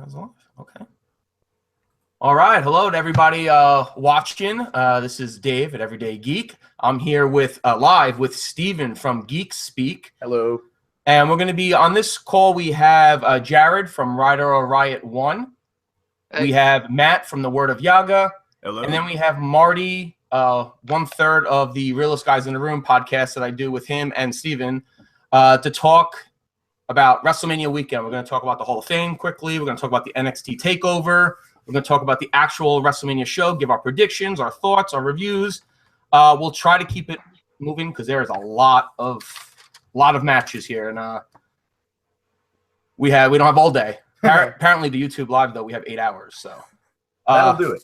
Sounds live. Okay. All right. Hello to everybody watching. This is Dave at Everyday Geek. I'm here with live with Steven from Geek Speak. Hello. And we're going to be on this call. We have Jared from Rider or Riot 1. Hey. We have Matt from the Word of YAGA. Hello. And then we have Marty, 1/3 of the Realest Guys in the Room podcast that I do with him and Steven to talk about WrestleMania weekend. We're going to talk about the Hall of Fame quickly. We're going to talk about the NXT Takeover. We're going to talk about the actual WrestleMania show, give our predictions, our thoughts, our reviews. We'll try to keep it moving because there's a lot of matches here, and we don't have all day. Apparently, the YouTube Live though we have 8 hours, so that'll do it.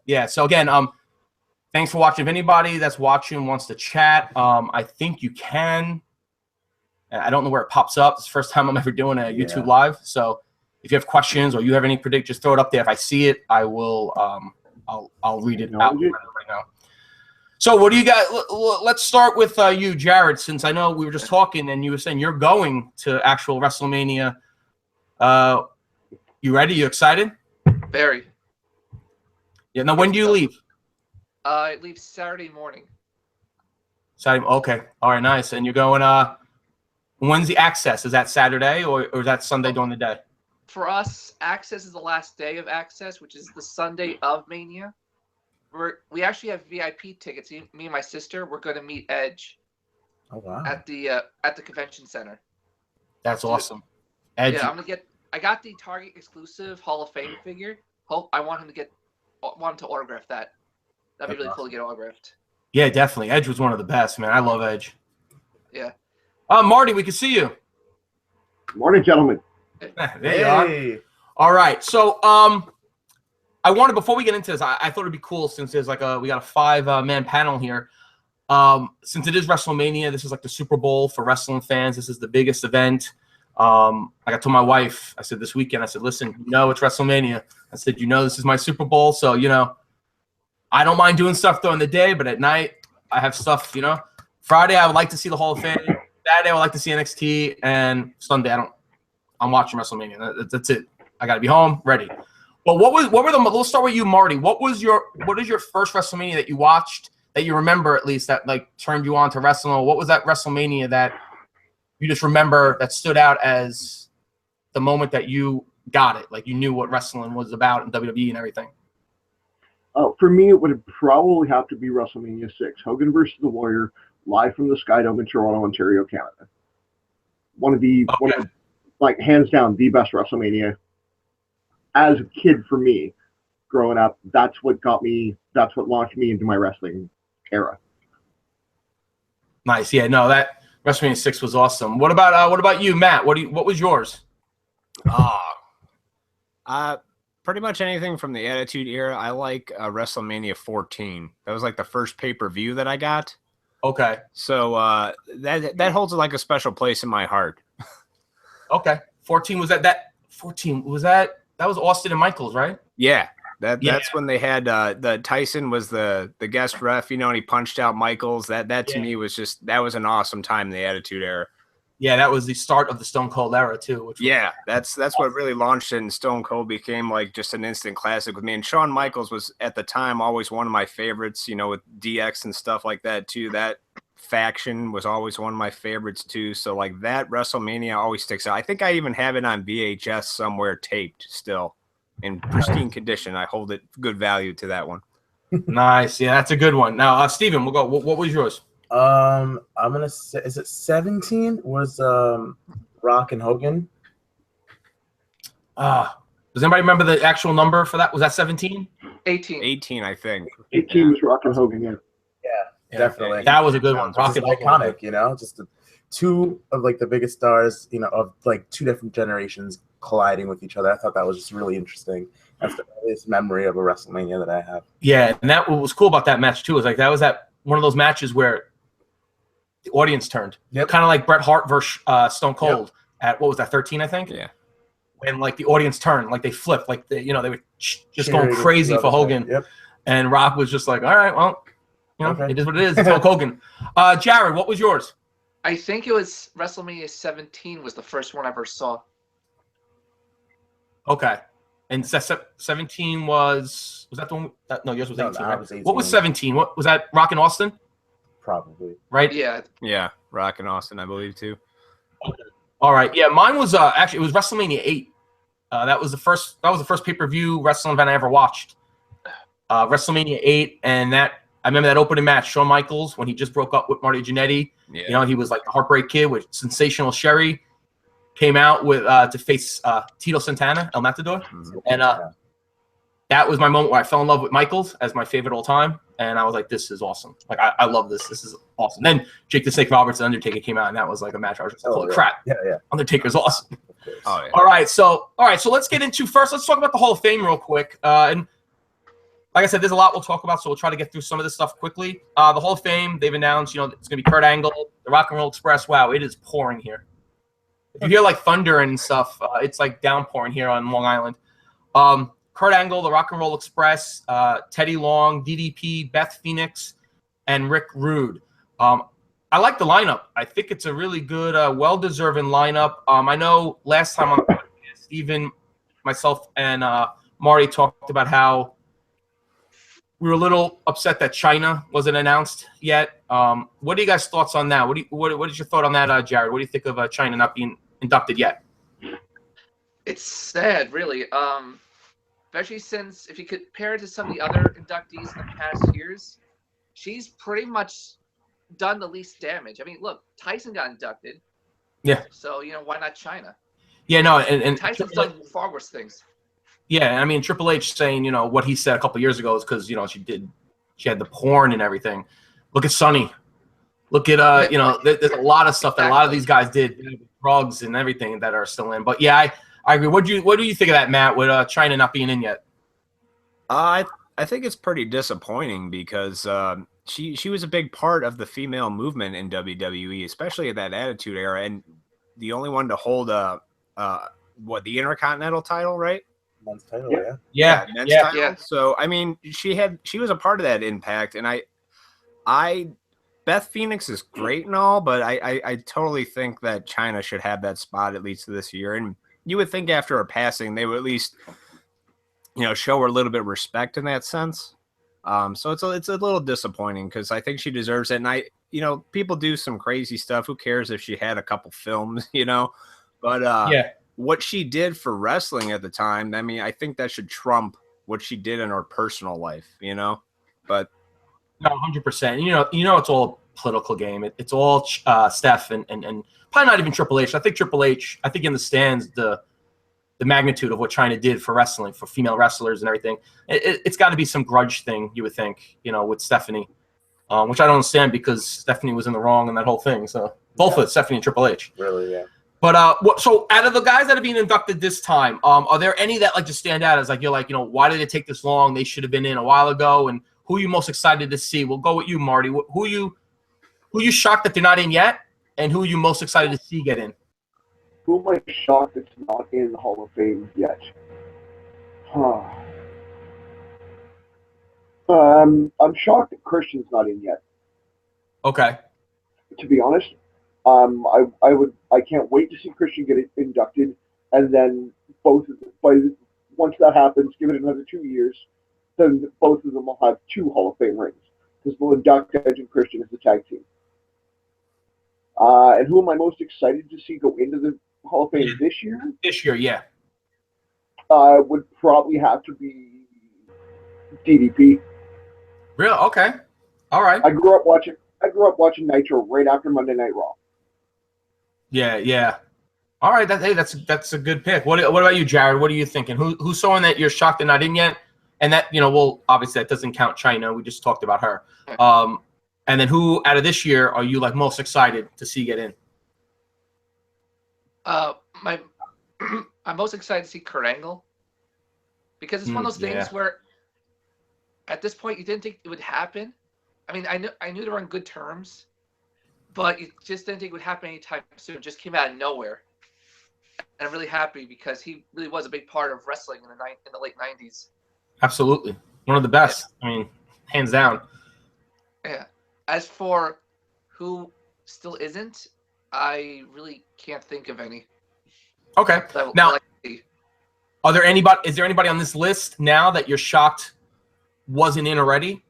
yeah. So again, thanks for watching. If anybody that's watching wants to chat, I think you can. I don't know where it pops up. It's the first time I'm ever doing a YouTube Live, so if you have questions or you have any predictions, just throw it up there. If I see it, I will. I'll read it out right now. So, what do you got? Let's start with you, Jared. Since I know we were just talking, and you were saying you're going to actual WrestleMania. You ready? You excited? Very. Yeah. Now, when do you leave? I leave Saturday morning. Saturday. Okay. All right. Nice. And you're going. When's the access? Is that Saturday or is that Sunday during the day? For us, access is the last day of access, which is the Sunday of Mania. We actually have VIP tickets. Me and my sister, we're going to meet Edge. Oh wow! At the convention center. That's awesome. Edge. Yeah, I got the Target exclusive Hall of Fame figure. I want him to autograph that. That'd be really cool to get autographed. Yeah, definitely. Edge was one of the best, man. I love Edge. Yeah. Marty, we can see you. Morning, gentlemen. There you are. All right. So, I wanted, before we get into this, I thought it'd be cool since there's like we got a 5-man panel here. Since it is WrestleMania, this is like the Super Bowl for wrestling fans. This is the biggest event. Like I told my wife, I said this weekend, I said, listen, it's WrestleMania. I said, this is my Super Bowl. So, I don't mind doing stuff during the day, but at night I have stuff, Friday, I would like to see the Hall of Fame. Saturday, I would like to see NXT, and Sunday, I'm watching WrestleMania. That's it. I got to be home, ready. Well, let's start with you, Marty. What is your first WrestleMania that you watched, that you remember at least, that like turned you on to wrestling? What was that WrestleMania that you just remember that stood out as the moment that you got it, like you knew what wrestling was about in WWE and everything? Oh, for me, it would probably have to be WrestleMania 6, Hogan versus the Warrior, live from the Skydome in Toronto, Ontario, Canada. One of like hands down, the best WrestleMania. As a kid, for me, growing up, that's what launched me into my wrestling era. Nice, yeah. No, that WrestleMania 6 was awesome. What about you, Matt? What was yours? Pretty much anything from the Attitude Era. I like WrestleMania 14. That was like the first pay-per-view that I got. Okay. So that holds like a special place in my heart. Okay. 14 was that 14 was that was Austin and Michaels, right? Yeah. That's when they had the Tyson was the guest ref, and he punched out Michaels. That to me was that was an awesome time in the Attitude Era. Yeah, that was the start of the Stone Cold era too. That's what really launched it, and Stone Cold became like just an instant classic with me. And Shawn Michaels was at the time always one of my favorites, with DX and stuff like that too. That faction was always one of my favorites too. So like that WrestleMania always sticks out. I think I even have it on VHS somewhere taped still in pristine condition. I hold it good value to that one. Nice. Yeah, that's a good one. Now, Steven, we'll go. What was yours? I'm gonna say, is it 17? Was Rock and Hogan? Does anybody remember the actual number for that? Was that 17? 18, I think. 18 was Rock and Hogan, yeah. Yeah, definitely. That was a good one. Rock and iconic, just two of like the biggest stars, of like two different generations colliding with each other. I thought that was just really interesting. That's the earliest memory of a WrestleMania that I have. Yeah, and what was cool about that match too is like that was one of those matches where the audience turned. Yep. Kind of like Bret Hart versus Stone Cold at, what was that, 13, I think? Yeah. When like the audience turned, like they flipped, like they were just going crazy for Hogan. Yep. And Rock was just like, all right, well, it is what it is. It's Hulk Hogan. Jared, what was yours? I think it was WrestleMania 17 was the first one I ever saw. Okay. And 17 was that the one? No, yours was 18. No, Right? was 18. What was 17? What was that? Rock and Austin, Probably. right? Yeah, Rock and Austin, I believe too. Okay. All right. Yeah, mine was actually it was WrestleMania 8. That was the first pay-per-view wrestling event I ever watched. WrestleMania 8, and I remember that opening match, Shawn Michaels, when he just broke up with Marty Jannetty. Yeah. You know, he was like the Heartbreak Kid with Sensational Sherry. Came out with to face Tito Santana, El Matador. And that was my moment where I fell in love with Michaels as my favorite all time. And I was like, this is awesome. Like, I love this. This is awesome. Then Jake the Snake Roberts and Undertaker came out, and that was like a match I was just like, holy crap. Yeah. Undertaker's awesome. Oh, yeah. All right, so let's get into first. Let's talk about the Hall of Fame real quick. And like I said, there's a lot we'll talk about, so we'll try to get through some of this stuff quickly. The Hall of Fame, they've announced, you know, it's going to be Kurt Angle, the Rock and Roll Express. Wow, it is pouring here. If you hear like thunder and stuff, it's like downpouring here on Long Island. Kurt Angle, the Rock and Roll Express, Teddy Long, DDP, Beth Phoenix, and Rick Rude. I like the lineup. I think it's a really good, well-deserving lineup. I know last time on the podcast, even myself and Marty talked about how we were a little upset that China wasn't announced yet. What are you guys' thoughts on that? What is your thought on that, Jared? What do you think of China not being inducted yet? It's sad, really. Especially since if you compare it to some of the other inductees in the past years, she's pretty much done the least damage. I mean, look, Tyson got inducted. Yeah. So, you know, why not China? Yeah, no, and Tyson's done far worse things. Yeah, I mean, Triple H saying, you know, what he said a couple years ago is because, you know, she had the porn and everything. Look at Sonny. Look at, you know, there's a lot of stuff that a lot of these guys did, drugs and everything that are still in. But yeah, I agree. What do you think of that, Matt, with China not being in yet? I think it's pretty disappointing because she was a big part of the female movement in WWE, especially at that Attitude Era, and the only one to hold the Intercontinental title, right? Men's title, Yeah. Men's title. Yeah. So I mean, she was a part of that impact, and Beth Phoenix is great and all, but I totally think that China should have that spot at least this year, and you would think after her passing they would at least, you know, show her a little bit of respect in that sense. So it's a little disappointing because I think she deserves it, and you know, people do some crazy stuff. Who cares if she had a couple films, you know? But what she did for wrestling at the time, I mean, I think that should trump what she did in her personal life, you know? But no, 100%. You know, it's all a political game. It's all Steph and probably not even Triple H. I think Triple H, he understands the magnitude of what China did for wrestling, for female wrestlers and everything. It's got to be some grudge thing, you would think, you know, with Stephanie, which I don't understand because Stephanie was in the wrong in that whole thing. So both of Stephanie and Triple H. Really, yeah. But so out of the guys that are being inducted this time, are there any that like just stand out as like you're like, you know, why did it take this long? They should have been in a while ago. And who are you most excited to see? We'll go with you, Marty. Who are you shocked that they're not in yet, and who are you most excited to see get in? Who am I shocked that's not in the Hall of Fame yet? I'm shocked that Christian's not in yet. Okay. To be honest, I can't wait to see Christian get inducted, and then once that happens, give it another 2 years, then both of them will have 2 Hall of Fame rings because they'll induct Edge and Christian as a tag team. And who am I most excited to see go into the Hall of Fame this year? This year, yeah. Would probably have to be DDP. Really? Okay. All right. I grew up watching Nitro right after Monday Night Raw. Yeah. All right. That's a good pick. What about you, Jared? What are you thinking? Who's someone that you're shocked they're not in yet? And that, you know, well, obviously that doesn't count China. We just talked about her. And then who out of this year are you like most excited to see get in? I'm most excited to see Kurt Angle because it's one of those things where at this point you didn't think it would happen. I mean, I knew they were on good terms, but you just didn't think it would happen anytime soon. It just came out of nowhere. And I'm really happy because he really was a big part of wrestling in the late 90s. Absolutely. One of the best. Yeah. I mean, hands down. Yeah. As for who still isn't, I really can't think of any. Okay. Now, Is there anybody on this list now that you're shocked wasn't in already,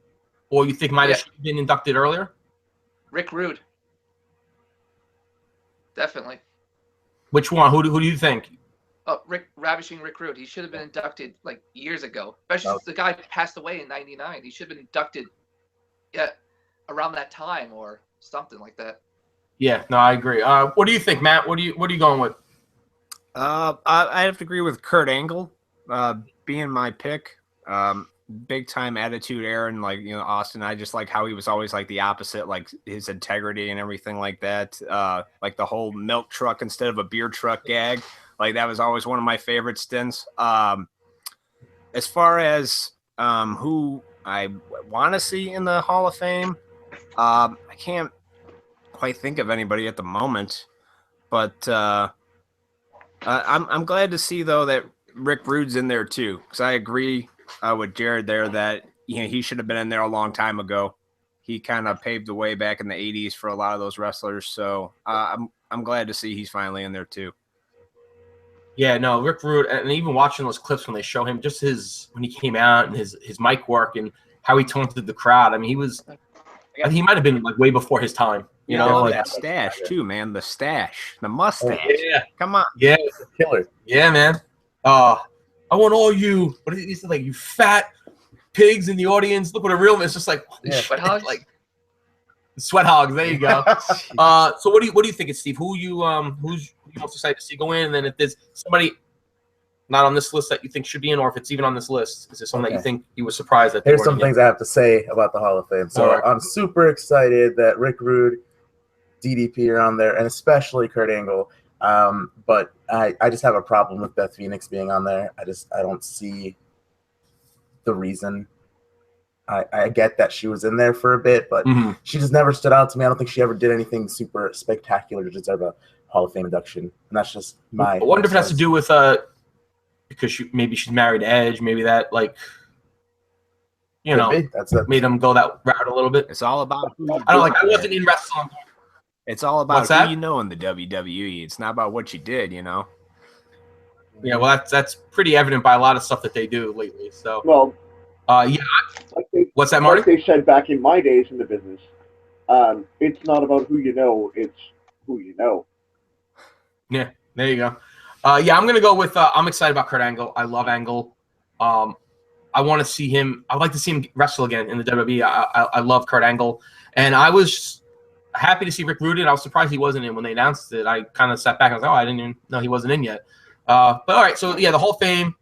or you think might have been inducted earlier? Rick Rude. Definitely. Which one? Who do you think? Ravishing Rick Rude. He should have been inducted like years ago. Especially since the guy passed away in '99. He should have been inducted around that time or something like that. Yeah, no, I agree. What do you think, Matt? What are you going with? I have to agree with Kurt Angle being my pick. Big time attitude era, and like, you know, Austin, I just like how he was always like the opposite, like his integrity and everything like that. Like the whole milk truck instead of a beer truck gag, like that was always one of my favorite stints. As far as who I want to see in the Hall of Fame, I can't quite think of anybody at the moment, but I'm glad to see though that Rick Rude's in there too, because I agree with Jared there that, you know, he should have been in there a long time ago. He kind of paved the way back in the 80s for a lot of those wrestlers, so I'm glad to see he's finally in there too. Yeah, no, Rick Rude, and even watching those clips when they show him, just when he came out and his mic work and how he taunted the crowd. I mean, he might have been like way before his time. You know, like that stash too, man. The stash, the mustache. Yeah, come on. Yeah, killer. Yeah, man. I want all you. What did he say? Like, you fat pigs in the audience. Look what a real man. It's just like sweat hogs. Like sweat hogs. There you go. So what do you think, Steve? Who's you most excited to see go in? And then if there's somebody not on this list that you think should be in, or if it's even on this list, is there someone that you think you were surprised that? Here's some things I have to say about the Hall of Fame. So I'm super excited that Rick Rude, DDP are on there, and especially Kurt Angle. But I just have a problem with Beth Phoenix being on there. I don't see the reason. I get that she was in there for a bit, but she just never stood out to me. I don't think she ever did anything super spectacular to deserve a Hall of Fame induction. And that's just my. I wonder if it has to do with because maybe she's married to Edge. Maybe that, like, you know, made them go that route a little bit. It's all about. I wasn't in wrestling. It's all about who you know in the WWE. It's not about what you did, you know. Yeah, well, that's pretty evident by a lot of stuff that they do lately. So, well, what's that, Marty? Like they said back in my days in the business, it's not about who you know; it's who you know. Yeah, there you go. Yeah, I'm gonna go with. I'm excited about Kurt Angle. I love Angle. I want to see him. I'd like to see him wrestle again in the WWE. I love Kurt Angle, and I was happy to see Rick Rude in. I was surprised he wasn't in when they announced it. I kind of sat back and I was like, oh, I didn't even know he wasn't in yet. But all right, so yeah, the Hall of Fame,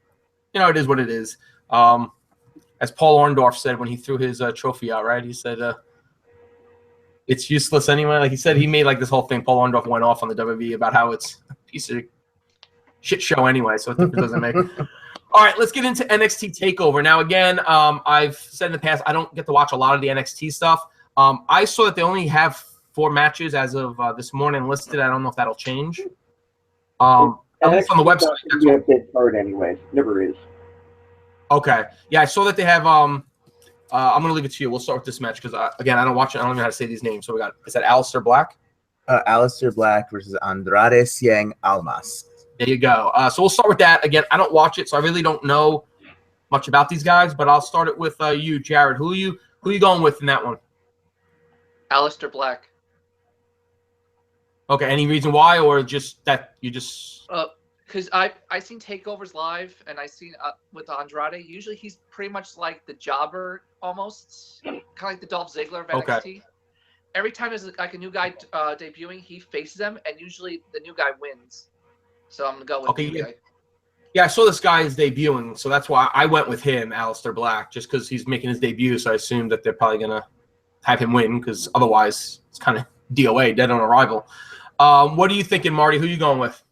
you know, it is what it is. As Paul Orndorff said when he threw his trophy out, right? He said, it's useless anyway. Like he said, he made like this whole thing. Paul Orndorff went off on the WWE about how it's a piece of shit show anyway, so it doesn't make. All right, let's get into NXT Takeover. Now, again, I've said in the past, I don't get to watch a lot of the NXT stuff. I saw that they only have 4 matches as of this morning listed. I don't know if that'll change. At least on the website. That's a big card anyways. Never is. Okay. Yeah, I saw that they have I'm going to leave it to you. We'll start with this match because, again, I don't watch it. I don't even know how to say these names. So we got, is that Aleister Black? Aleister Black versus Andrade Cien Almas. There you go. So we'll start with that. Again, I don't watch it, so I really don't know much about these guys, but I'll start it with you, Jared. Who are you going with in that one? Aleister Black. Okay, any reason why, or just that you just? Because I seen takeovers live, and I seen with Andrade. Usually, he's pretty much like the jobber, almost kind of like the Dolph Ziggler of NXT. Okay. Every time there's like a new guy debuting, he faces them, and usually the new guy wins. So I'm gonna go with the new guy. Yeah, I saw this guy is debuting, so that's why I went with him, Aleister Black, just because he's making his debut. So I assumed that they're probably gonna have him win, because otherwise it's kind of DOA, dead on arrival. What are you thinking, Marty? Who are you going with?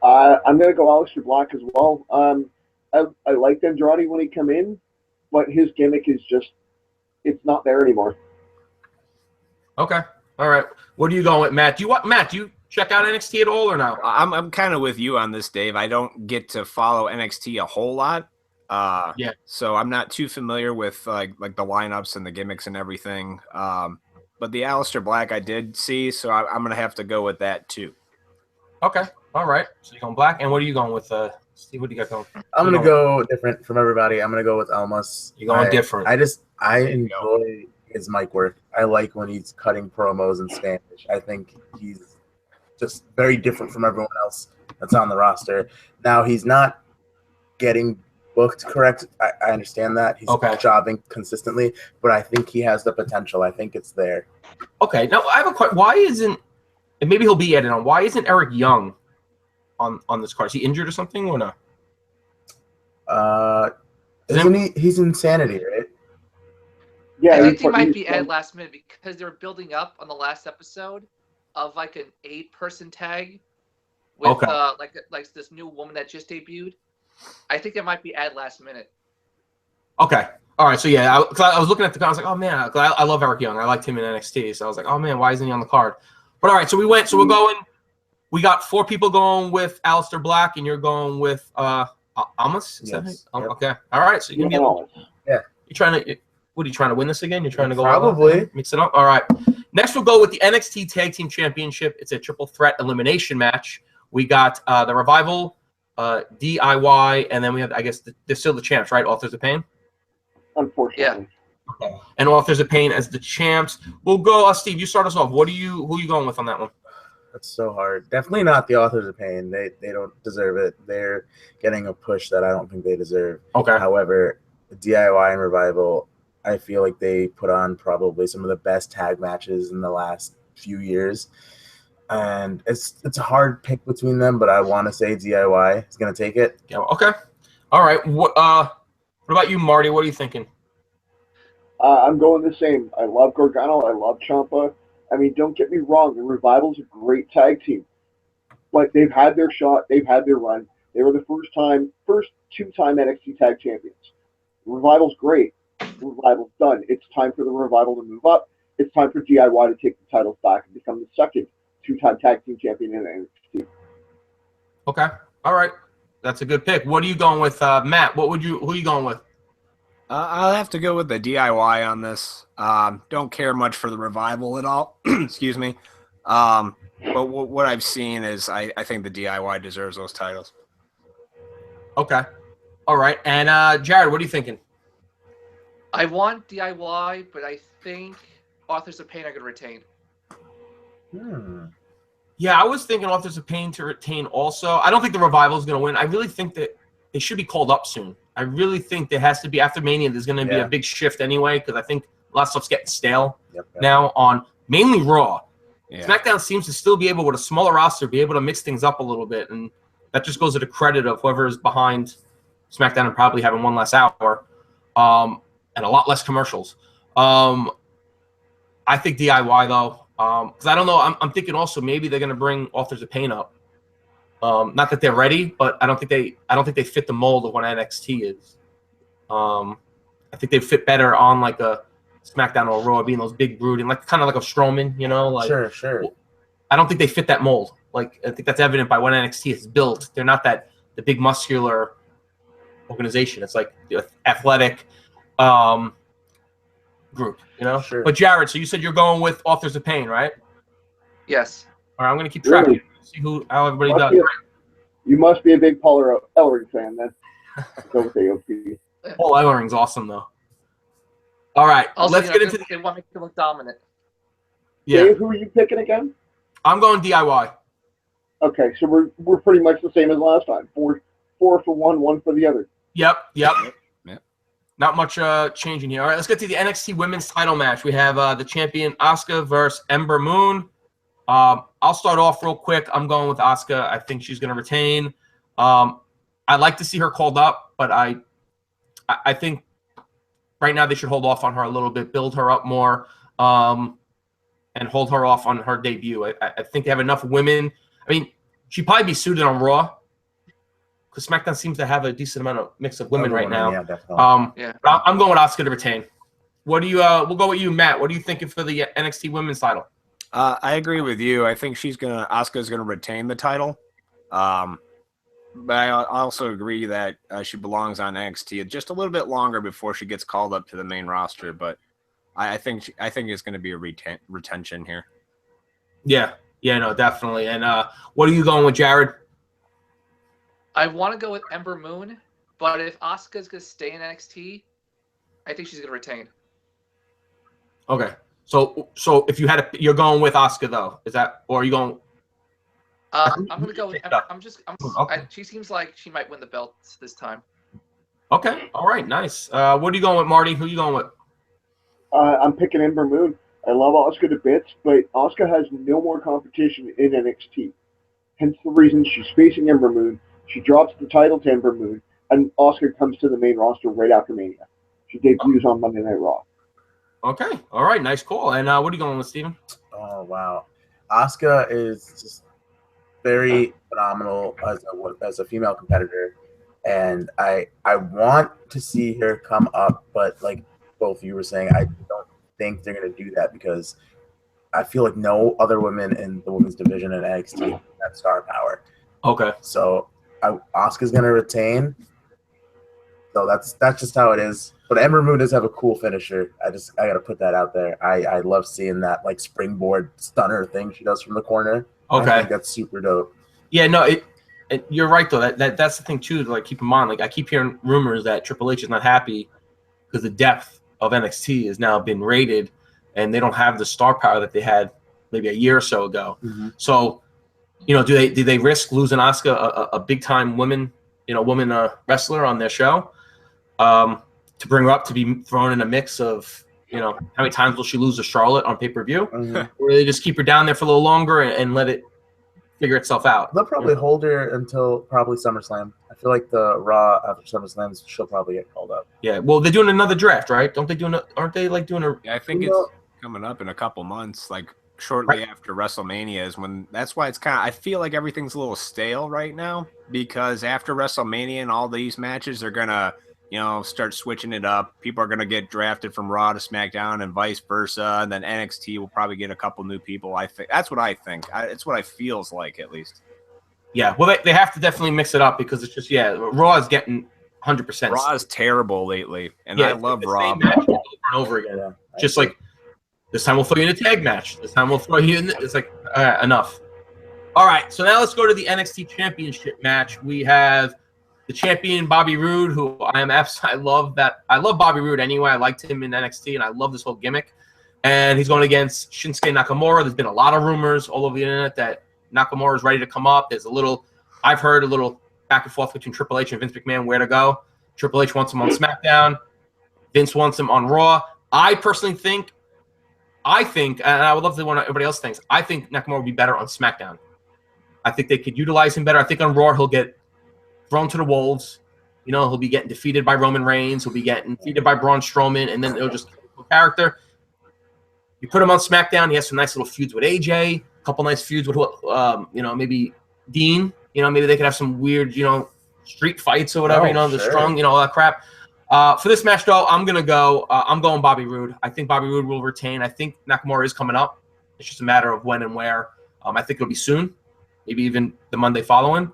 I'm going to go Aleister Black as well. I liked Andrade when he came in, but his gimmick is just, it's not there anymore. Okay. All right. What are you going with, Matt? Do you check out NXT at all or no? I'm kind of with you on this, Dave. I don't get to follow NXT a whole lot. Yeah. So I'm not too familiar with like the lineups and the gimmicks and everything. But the Aleister Black I did see, so I'm going to have to go with that too. Okay. All right. So you're going black. And what are you going with, Steve? What do you got going? I'm going to go different from everybody. I'm going to go with Elmas. You're going different. I enjoy his mic work. I like when he's cutting promos in Spanish. I think he's just very different from everyone else that's on the roster. Now, he's not getting booked correct. I understand that. He's jobbing consistently, but I think he has the potential. I think it's there. Okay. Now, I have a question. Why isn't, and maybe he'll be added on, why isn't Eric Young on this card? Is he injured or something or no? He's Insanity, right? Yeah, I think he might be added last minute because they were building up on the last episode of like an 8-person tag with like this new woman that just debuted. I think it might be added last minute. Okay. All right. So yeah, I was looking at the card. I was like, oh man, I love Eric Young. I liked him in NXT. So I was like, oh man, why isn't he on the card? But all right. So we went. So we're going. We got 4 people going with Aleister Black, and you're going with Almas. Yes. Okay. All right. So you're gonna get. You're trying to. What are you trying to win this again? You're trying to go probably mix it up. All right. Next, we'll go with the NXT Tag Team Championship. It's a triple threat elimination match. We got the Revival, DIY, and then we have, I guess, they're still the champs, right? Authors of Pain. Unfortunately. Yeah. Okay. And Authors of Pain as the champs. We'll go. Steve, you start us off. Who are you going with on that one? That's so hard. Definitely not the Authors of Pain. They don't deserve it. They're getting a push that I don't think they deserve. Okay. However, the DIY and Revival, I feel like they put on probably some of the best tag matches in the last few years. And it's a hard pick between them, but I want to say DIY is going to take it. Yeah. Okay. All right. What about you, Marty? What are you thinking? I'm going the same. I love Gargano. I love Ciampa. I mean, don't get me wrong. The Revival's a great tag team. But they've had their shot. They've had their run. They were the first 2-time NXT Tag Champions. The Revival's great. The Revival's done. It's time for the Revival to move up. It's time for DIY to take the titles back and become the second 2-time Tag Team Champion in NXT. Okay. All right. That's a good pick. What are you going with, Matt? Who are you going with? I'll have to go with the DIY on this. Don't care much for the Revival at all. Excuse me. But what I've seen is I think the DIY deserves those titles. Okay. All right. And Jared, what are you thinking? I want DIY, but I think Authors of Pain are going to retain. Yeah, I was thinking Authors of Pain to retain also. I don't think the Revival is going to win. I really think that they should be called up soon. I really think there has to be, after Mania, there's going to be a big shift anyway, because I think a lot of stuff's getting stale now on mainly Raw. Yeah. SmackDown seems to still be able, with a smaller roster, be able to mix things up a little bit, and that just goes to the credit of whoever is behind SmackDown and probably having one less hour and a lot less commercials. I think DIY, though, because I don't know. I'm thinking also maybe they're going to bring Authors of Pain up. Not that they're ready, but I don't think they fit the mold of what NXT is. I think they fit better on like a SmackDown or Raw, being those big brooding, like kind of like a Strowman, you know? Like, sure. I don't think they fit that mold. Like, I think that's evident by what NXT is built. They're not the big muscular organization. It's like the athletic group, you know? Sure. But Jared, so you said you're going with Authors of Pain, right? Yes. All right, I'm going to keep track. Really? See how everybody does. You must be a big Paul Ellering fan, then. Go with AOP. Paul Ellering's awesome, though. All right, also, let's get into They want me to look dominant. Yeah. Dave, who are you picking again? I'm going DIY. Okay, so we're pretty much the same as last time. Four for one for the other. Yep. Not much changing here. All right, let's get to the NXT Women's Title match. We have the champion Asuka versus Ember Moon. I'll start off real quick. I'm going with Asuka. I think she's going to retain. I'd like to see her called up, but I think right now they should hold off on her a little bit, build her up more, and hold her off on her debut. I think they have enough women. I mean, she'd probably be suited on Raw because SmackDown seems to have a decent amount of mix of women right now. Yeah, definitely. But I'm going with Asuka to retain. What do you? We'll go with you, Matt. What are you thinking for the NXT Women's title? I agree with you. I think Asuka's gonna retain the title. But I also agree that she belongs on NXT just a little bit longer before she gets called up to the main roster. But I think it's going to be a retention here. Yeah, no, definitely. And what are you going with, Jared? I want to go with Ember Moon, but if Asuka's going to stay in NXT, I think she's going to retain. Okay. So if you had you're going with Asuka though, is that, or are you going? I'm going to go with Ember. Okay. She seems like she might win the belts this time. Okay. All right. Nice. What are you going with, Marty? Who are you going with? I'm picking Ember Moon. I love Asuka to bits, but Asuka has no more competition in NXT. Hence the reason she's facing Ember Moon. She drops the title to Ember Moon, and Asuka comes to the main roster right after Mania. She debuts on Monday Night Raw. Okay. All right. Nice call. And what are you going with, Steven? Oh, wow. Asuka is just very phenomenal as a female competitor. And I want to see her come up, but like both of you were saying, I don't think they're going to do that because I feel like no other women in the women's division in NXT have star power. Okay. So Asuka's going to retain. So that's just how it is. But Ember Moon does have a cool finisher. I got to put that out there. I love seeing that like springboard stunner thing she does from the corner. Okay. I think that's super dope. Yeah, no, you're right though. That's the thing too. To like keep in mind, like I keep hearing rumors that Triple H is not happy because the depth of NXT has now been raided, and they don't have the star power that they had maybe a year or so ago. Mm-hmm. So, do they risk losing Asuka, a big time woman wrestler on their show, to bring her up to be thrown in a mix of how many times will she lose to Charlotte on pay-per-view, Mm-hmm. or they just keep her down there for a little longer and let it figure itself out? They'll probably hold her until probably SummerSlam. I feel like the Raw after SummerSlam, she'll probably get called up. Yeah, well, they're doing another draft, right? Aren't they doing a? Yeah, I think it's coming up in a couple months, like shortly after WrestleMania is when. That's why it's kind of. I feel like everything's a little stale right now because after WrestleMania and all these matches, they're gonna start switching it up. People are gonna get drafted from Raw to SmackDown and vice versa, and then NXT will probably get a couple new people. I think that's what I think. It's what I feels like at least. Yeah, well, they have to definitely mix it up because it's just Raw is getting 100%. Raw is terrible lately, and I love Raw. Over and over again. Yeah, just like this time we'll throw you in a tag match. This time we'll throw you in. It's like enough. All right, so now let's go to the NXT Championship match. We have the champion Bobby Roode, who I love Bobby Roode anyway. I liked him in NXT, and I love this whole gimmick. And he's going against Shinsuke Nakamura. There's been a lot of rumors all over the internet that Nakamura is ready to come up. I've heard a little back and forth between Triple H and Vince McMahon where to go. Triple H wants him on SmackDown. Vince wants him on Raw. I personally think, and I would love to know what everybody else thinks, I think Nakamura would be better on SmackDown. I think they could utilize him better. I think on Raw he'll get thrown to the wolves. He'll be getting defeated by Roman Reigns. He'll be getting defeated by Braun Strowman, and then it'll just a character. You put him on SmackDown. He has some nice little feuds with AJ. A couple nice feuds with maybe Dean. Maybe they could have some weird street fights or whatever. Sure. The strong, all that crap. For this match though, I'm going Bobby Roode. I think Bobby Roode will retain. I think Nakamura is coming up. It's just a matter of when and where. I think it'll be soon, maybe even the Monday following.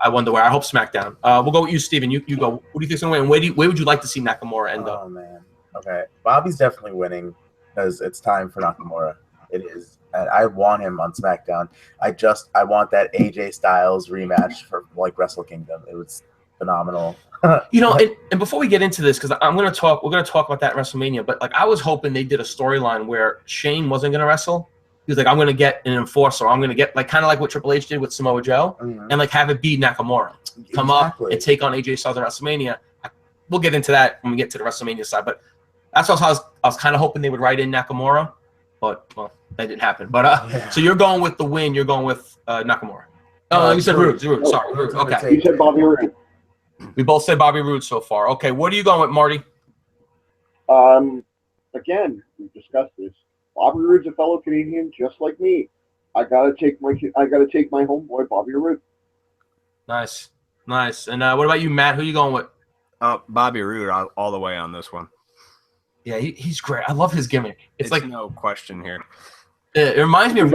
I wonder where. I hope SmackDown. We'll go with you, Steven. You go. Who do you think's going to win? Where would you like to see Nakamura end up? Oh man. Okay, Bobby's definitely winning because it's time for Nakamura. It is, and I want him on SmackDown. I want that AJ Styles rematch for like Wrestle Kingdom. It was phenomenal. And before we get into this, because we're gonna talk about that at WrestleMania. But like I was hoping they did a storyline where Shane wasn't gonna wrestle. He was like, I'm gonna get an enforcer. I'm gonna get like kind of like what Triple H did with Samoa Joe, and like have it be Nakamura come up and take on AJ Styles at WrestleMania. We'll get into that when we get to the WrestleMania side, but that's what I was kind of hoping they would write in Nakamura, but that didn't happen. But so you're going with the win. You're going with Nakamura. Oh, you said Roode. Sorry, Roode. Okay. You said Bobby Roode. We both said Bobby Roode so far. Okay, what are you going with, Marty? Again, we've discussed this. Bobby Roode's a fellow Canadian, just like me. I gotta take my homeboy Bobby Roode. Nice. And what about you, Matt? Who are you going with? Bobby Roode all the way on this one. Yeah, he's great. I love his gimmick. It's like no question here. It reminds me of.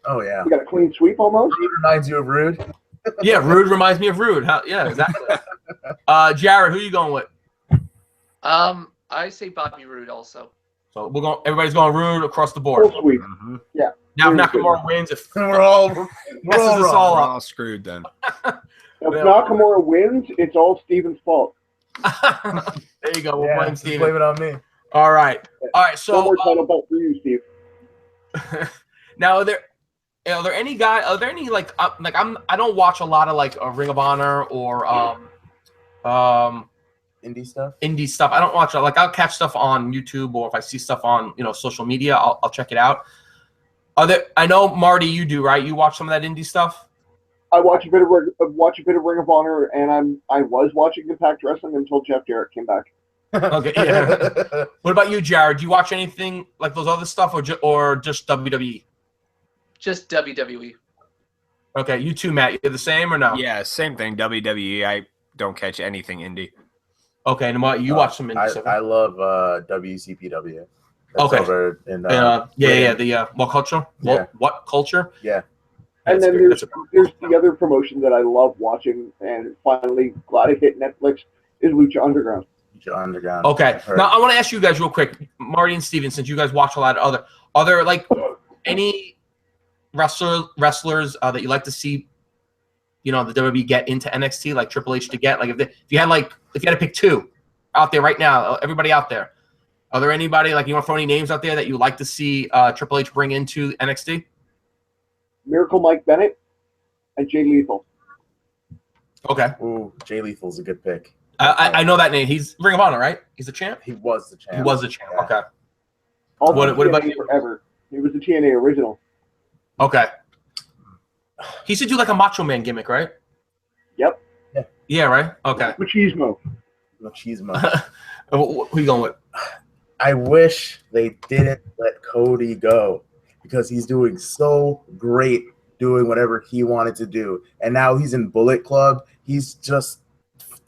Oh yeah, you got a clean sweep almost. Roode reminds you of Roode. Yeah, Roode reminds me of Roode. Yeah, exactly. Jared, who are you going with? I say Bobby Roode also. So everybody's going Roode across the board. Full sweep. Mm-hmm. Yeah. Now, if Nakamura wins, if we're all all screwed then. If Nakamura wins, it's all Steven's fault. There you go. We'll blame Steven. Blame it on me. All right. So one more title belt for you, Steve. Now, are there any guy? Are there any like I don't watch a lot of like Ring of Honor or indie stuff. Indie stuff. I don't watch it. Like I'll catch stuff on YouTube, or if I see stuff on social media, I'll check it out. I know Marty, you do, right? You watch some of that indie stuff. I watch a bit of Ring of Honor, and I was watching Impact Wrestling until Jeff Jarrett came back. Okay. Yeah. What about you, Jared? Do you watch anything like those other stuff, or just WWE? Just WWE. Okay, you too, Matt. You're the same or no? Yeah, same thing. WWE. I don't catch anything indie. Okay, and what you watch some indie stuff? I love WCPW. That's okay. Over in, the what culture? Yeah. What culture? Yeah. And then there's the other promotion that I love watching, and finally glad it hit Netflix, is Lucha Underground. Underground. Okay. Now I want to ask you guys real quick, Marty and Steven, since you guys watch a lot of are there like any wrestlers that you like to see, the WWE get into NXT, like Triple H to get, like if you had to pick two out there right now, everybody out there, are there anybody like you want to throw any names out there that you like to see Triple H bring into NXT? Miracle Mike Bennett and Jay Lethal. Okay. Ooh, Jay Lethal's a good pick. I know that name. He's Ring of Honor, right? He's the champ? He was the champ. Yeah. Okay. What about you? Forever. He was the TNA original. Okay. He should do like a Macho Man gimmick, right? Yep. Yeah, right? Okay. Machismo. Who are you going with? I wish they didn't let Cody go because he's doing so great doing whatever he wanted to do. And now he's in Bullet Club. He's just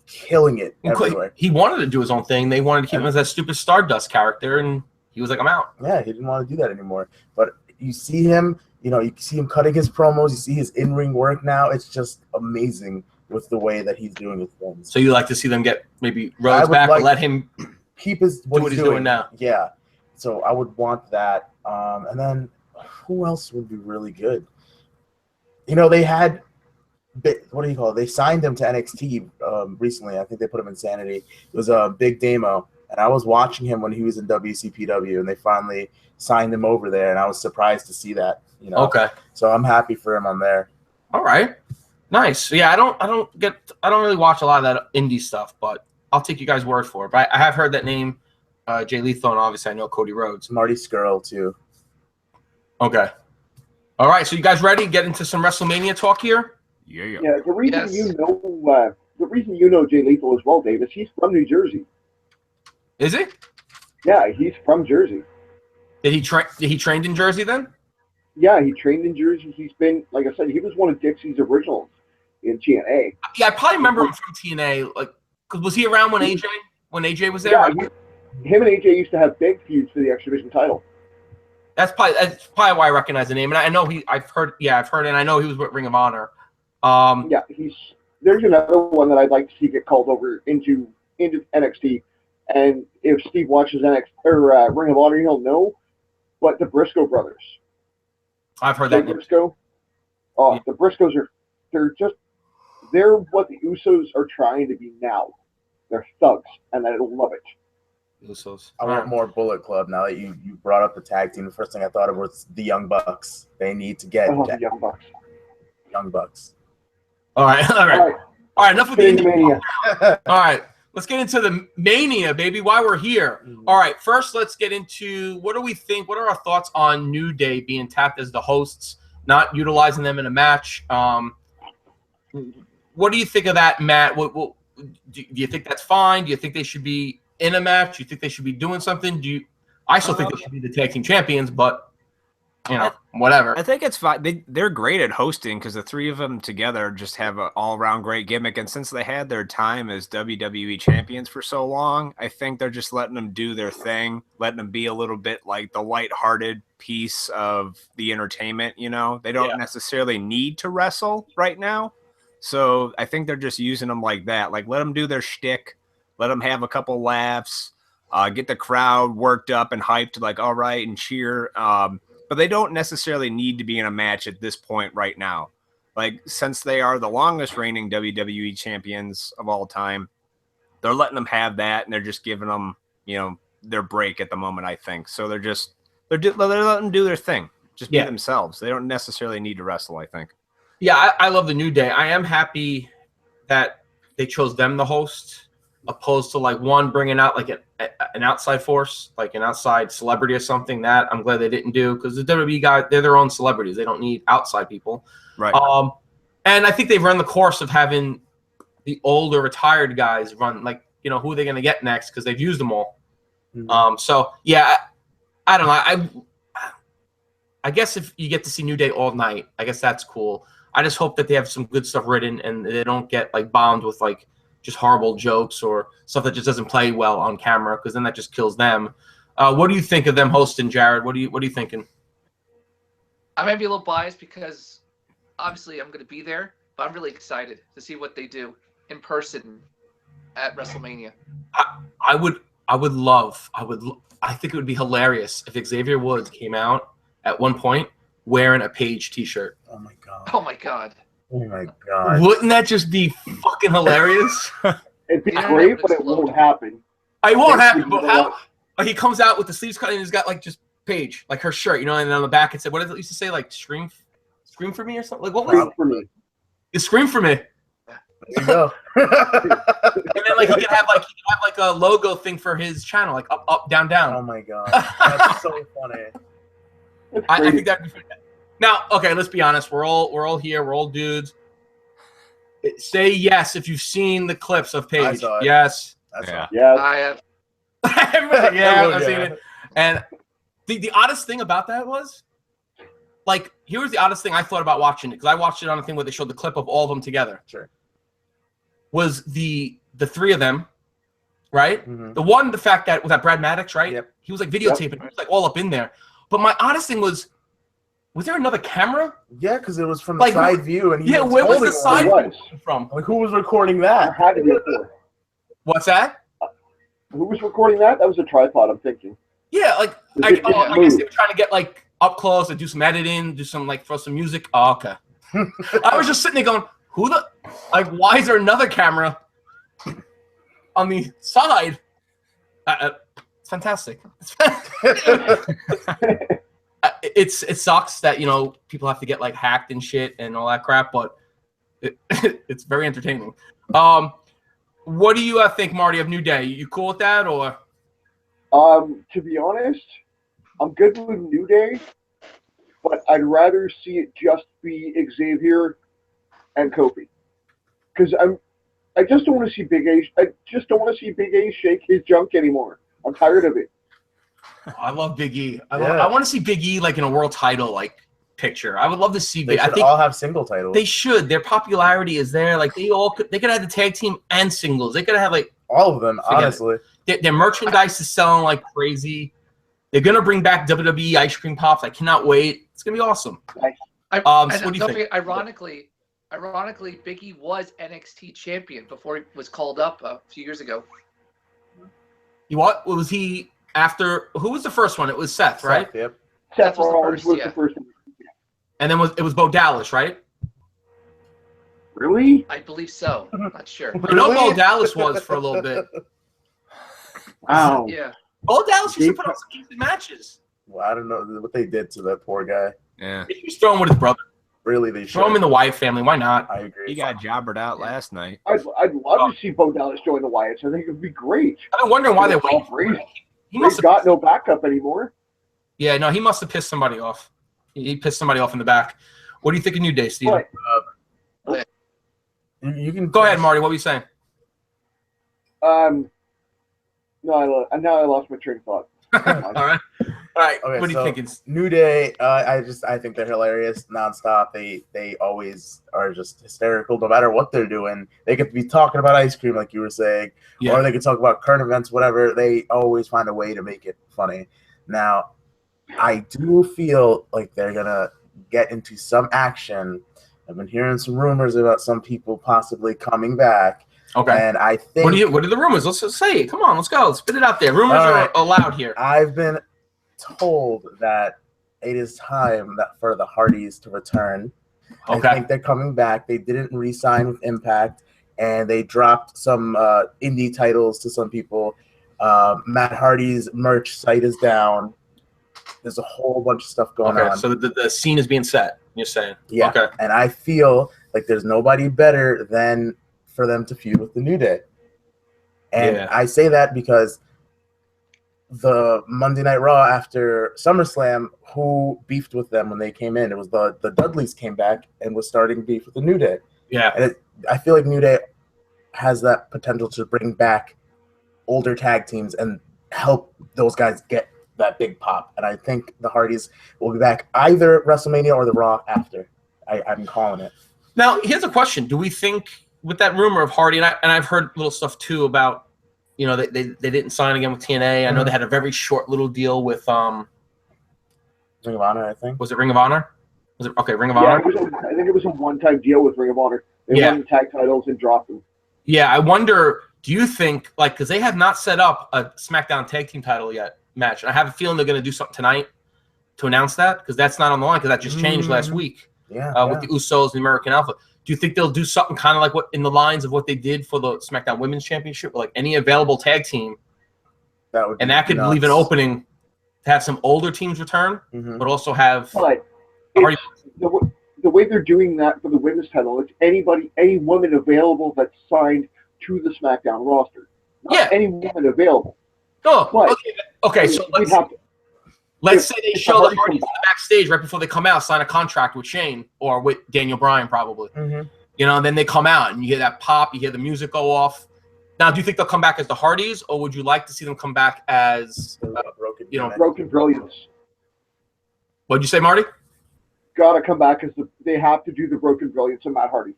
killing it everywhere. He wanted to do his own thing. They wanted to keep him as that stupid Stardust character, and he was like, I'm out. Yeah, he didn't want to do that anymore. But you see him, you see him cutting his promos. You see his in-ring work now. It's just amazing with the way that he's doing his things. So you like to see them get maybe Rhodes back or let him keep what he's doing now? Yeah. So I would want that. And then who else would be really good? They had what do you call it? They signed him to NXT recently. I think they put him in Sanity. It was a big demo, and I was watching him when he was in WCPW, and they finally signed him over there, and I was surprised to see that. Okay. So I'm happy for him on there. All right. Nice. Yeah, I don't really watch a lot of that indie stuff, but I'll take you guys' word for it. But I have heard that name, Jay Lethal, and obviously I know Cody Rhodes. Marty Scurll too. Okay. All right. So you guys ready? Get into some WrestleMania talk here. Yeah. The reason you know Jay Lethal as well, Davis, he's from New Jersey. Is he? Yeah, he's from Jersey. Did he trained in Jersey then? Yeah, he trained in Jersey. He's been, like I said, he was one of Dixie's originals in TNA. Yeah, I probably remember him from TNA. Like, cause was he around when AJ was there? Yeah, him and AJ used to have big feuds for the X Division title. That's probably why I recognize the name, and I know I've heard, and I know he was with Ring of Honor. Yeah, there's another one that I'd like to see get called over into NXT, and if Steve watches NXT or Ring of Honor, he'll know. But the Briscoe brothers, I've heard that. Briscoe. Oh, yeah. The Briscoes they're what the Usos are trying to be now. They're thugs, and I love it. Usos. I want more Bullet Club now that you brought up the tag team. The first thing I thought of was the Young Bucks. They need to get the Young Bucks. Young Bucks. All right. Enough with the Mania. All right, let's get into the Mania, baby. Why we're here. All right, first let's get into what do we think? What are our thoughts on New Day being tapped as the hosts, not utilizing them in a match? What do you think of that, Matt? Do you think that's fine? Do you think they should be in a match? Do you think they should be doing something? I still think they should be the tag team champions, but whatever. I think it's fine. They're great at hosting because the three of them together just have an all-around great gimmick. And since they had their time as WWE champions for so long, I think they're just letting them do their thing, letting them be a little bit like the lighthearted piece of the entertainment. They don't necessarily need to wrestle right now. So I think they're just using them like that. Like, let them do their shtick, let them have a couple laughs, get the crowd worked up and hyped, like, all right, and cheer. but they don't necessarily need to be in a match at this point right now. Like, since they are the longest reigning WWE champions of all time, they're letting them have that, and they're just giving them, you know, their break at the moment, I think. So they're letting them do their thing. Just be themselves. They don't necessarily need to wrestle, I think. Yeah, I love the New Day. I am happy that they chose them to host, opposed to like one bringing out like an outside force, like an outside celebrity or something. That I'm glad they didn't do, because the WWE guys, they're their own celebrities. They don't need outside people. Right. And I think they've run the course of having the older retired guys run, like, you know, who are they going to get next, because they've used them all. Mm-hmm. So yeah, I don't know. I guess if you get to see New Day all night, I guess that's cool. I just hope that they have some good stuff written and they don't get like bombed with like just horrible jokes or stuff that just doesn't play well on camera, because then that just kills them. What do you think of them hosting, Jared? What are you thinking? I might be a little biased because obviously I'm going to be there, but I'm really excited to see what they do in person at WrestleMania. I think it would be hilarious if Xavier Woods came out at one point wearing a Paige t-shirt. Oh my god. Oh my god. Oh my god. Wouldn't that just be fucking hilarious? It'd be great, but it won't happen. It won't happen, but how he comes out with the sleeves cut and he's got like just Paige, like her shirt, you know, and on the back it said, what did it used to say, like scream for me or something? Like, what was it? For me. It's scream for me. There you go. And then like he could have like a logo thing for his channel, like up, down. Oh my god. That's so funny. I think that'd be funny. Now, okay, let's be honest. We're all here. We're all dudes. Say yes if you've seen the clips of Paige. I saw it. Yes. Yeah. I have. Everybody, yeah, I've seen it. And the oddest thing about that was, like, here was the oddest thing I thought about watching it, because I watched it on a thing where they showed the clip of all of them together. Sure. Was the three of them, right? Mm-hmm. The fact that with that Brad Maddox, right? Yep. He was like videotaping. He was like all up in there. But my oddest thing was there another camera? Yeah, because it was from the side view, and where was the side view from? Like, who was recording that? How did it do? What's that? Who was recording that? That was a tripod, I'm thinking. Yeah, like I guess they were trying to get like up close and do some editing, do some like throw some music. Oh, okay. I was just sitting there going, why is there another camera on the side? It's fantastic. It sucks that, you know, people have to get like hacked and shit and all that crap, but it's very entertaining. What do you think, Marty, of New Day? You cool with that, or? To be honest, I'm good with New Day, but I'd rather see it just be Xavier and Kofi, because I just don't want to see Big A. I just don't want to see Big A shake his junk anymore. I'm tired of it. I love Big E. I want to see Big E like in a world title like picture. I would love to see. They should all have single titles. They should. Their popularity is there. Like they could have the tag team and singles. They could have like all of them. Honestly, their merchandise is selling like crazy. They're gonna bring back WWE ice cream pops. I cannot wait. It's gonna be awesome. So what do you think? Ironically, Big E was NXT champion before he was called up a few years ago. What was he after? Who was the first one? It was Seth, right? Yep. Seth Rollins was the first one. And then it was Bo Dallas, right? Really? I believe so. I'm not sure. I know Bo Dallas was for a little bit. Wow. Yeah. Bo Dallas used to put on some decent matches. Well, I don't know what they did to that poor guy. Yeah. He was throwing with his brother. Really, they should. Throw him in the Wyatt family. Why not? I agree. He got jobbered out last night. I'd love to see Bo Dallas join the Wyatts. I think it would be great. I've been wondering why they waited. He must have got no backup anymore. Yeah, no, he must have pissed somebody off. He pissed somebody off in the back. What do you think of New Day, Steven? You can go ahead, Marty. What were you saying? No, now I lost my train of thought. All right. Okay, what are you thinking? New Day, I think they're hilarious nonstop. They always are just hysterical no matter what they're doing. They could be talking about ice cream like you were saying, or they could talk about current events, whatever. They always find a way to make it funny. Now, I do feel like they're gonna get into some action. I've been hearing some rumors about some people possibly coming back. Okay. And I think what are the rumors? Let's just say it. Come on, let's go. Spit it out there. Rumors are allowed here. I've been told that it is time for the Hardys to return. Okay. I think they're coming back. They didn't re-sign with Impact, and they dropped some indie titles to some people. Matt Hardy's merch site is down. There's a whole bunch of stuff going on. So the scene is being set, you're saying? Yeah. Okay. And I feel like there's nobody better than for them to feud with the New Day. And I say that because the Monday Night Raw after SummerSlam, who beefed with them when they came in? It was the Dudleys came back and was starting beef with the New Day. Yeah. And I feel like New Day has that potential to bring back older tag teams and help those guys get that big pop. And I think the Hardys will be back either WrestleMania or the Raw after. I'm calling it. Now, here's a question. Do we think with that rumor of Hardy, and I've heard little stuff too about, you know, they didn't sign again with TNA. I know they had a very short little deal with Ring of Honor, I think. Was it Ring of Honor? Was it okay? Ring of Honor. I think it was a one-time deal with Ring of Honor. They won the tag titles and dropped them. Yeah, I wonder. Do you think because they have not set up a SmackDown Tag Team title yet match, and I have a feeling they're going to do something tonight to announce that because that's not on the line because that just changed last week. With the Usos and the American Alpha. Do you think they'll do something kind of like what in the lines of what they did for the SmackDown Women's Championship, like any available tag team? That could leave an opening to have some older teams return, but also have. But the way they're doing that for the women's title, it's any woman available that's signed to the SmackDown roster. Not any woman available. Oh, but, okay. So let's say they show the Hardys backstage right before they come out, sign a contract with Shane or with Daniel Bryan, probably. You know, and then they come out and you hear that pop, you hear the music go off. Now, do you think they'll come back as the Hardys, or would you like to see them come back as Broken Brilliance? What'd you say, Marty? Gotta come back as they have to do the Broken Brilliance of Matt Hardy.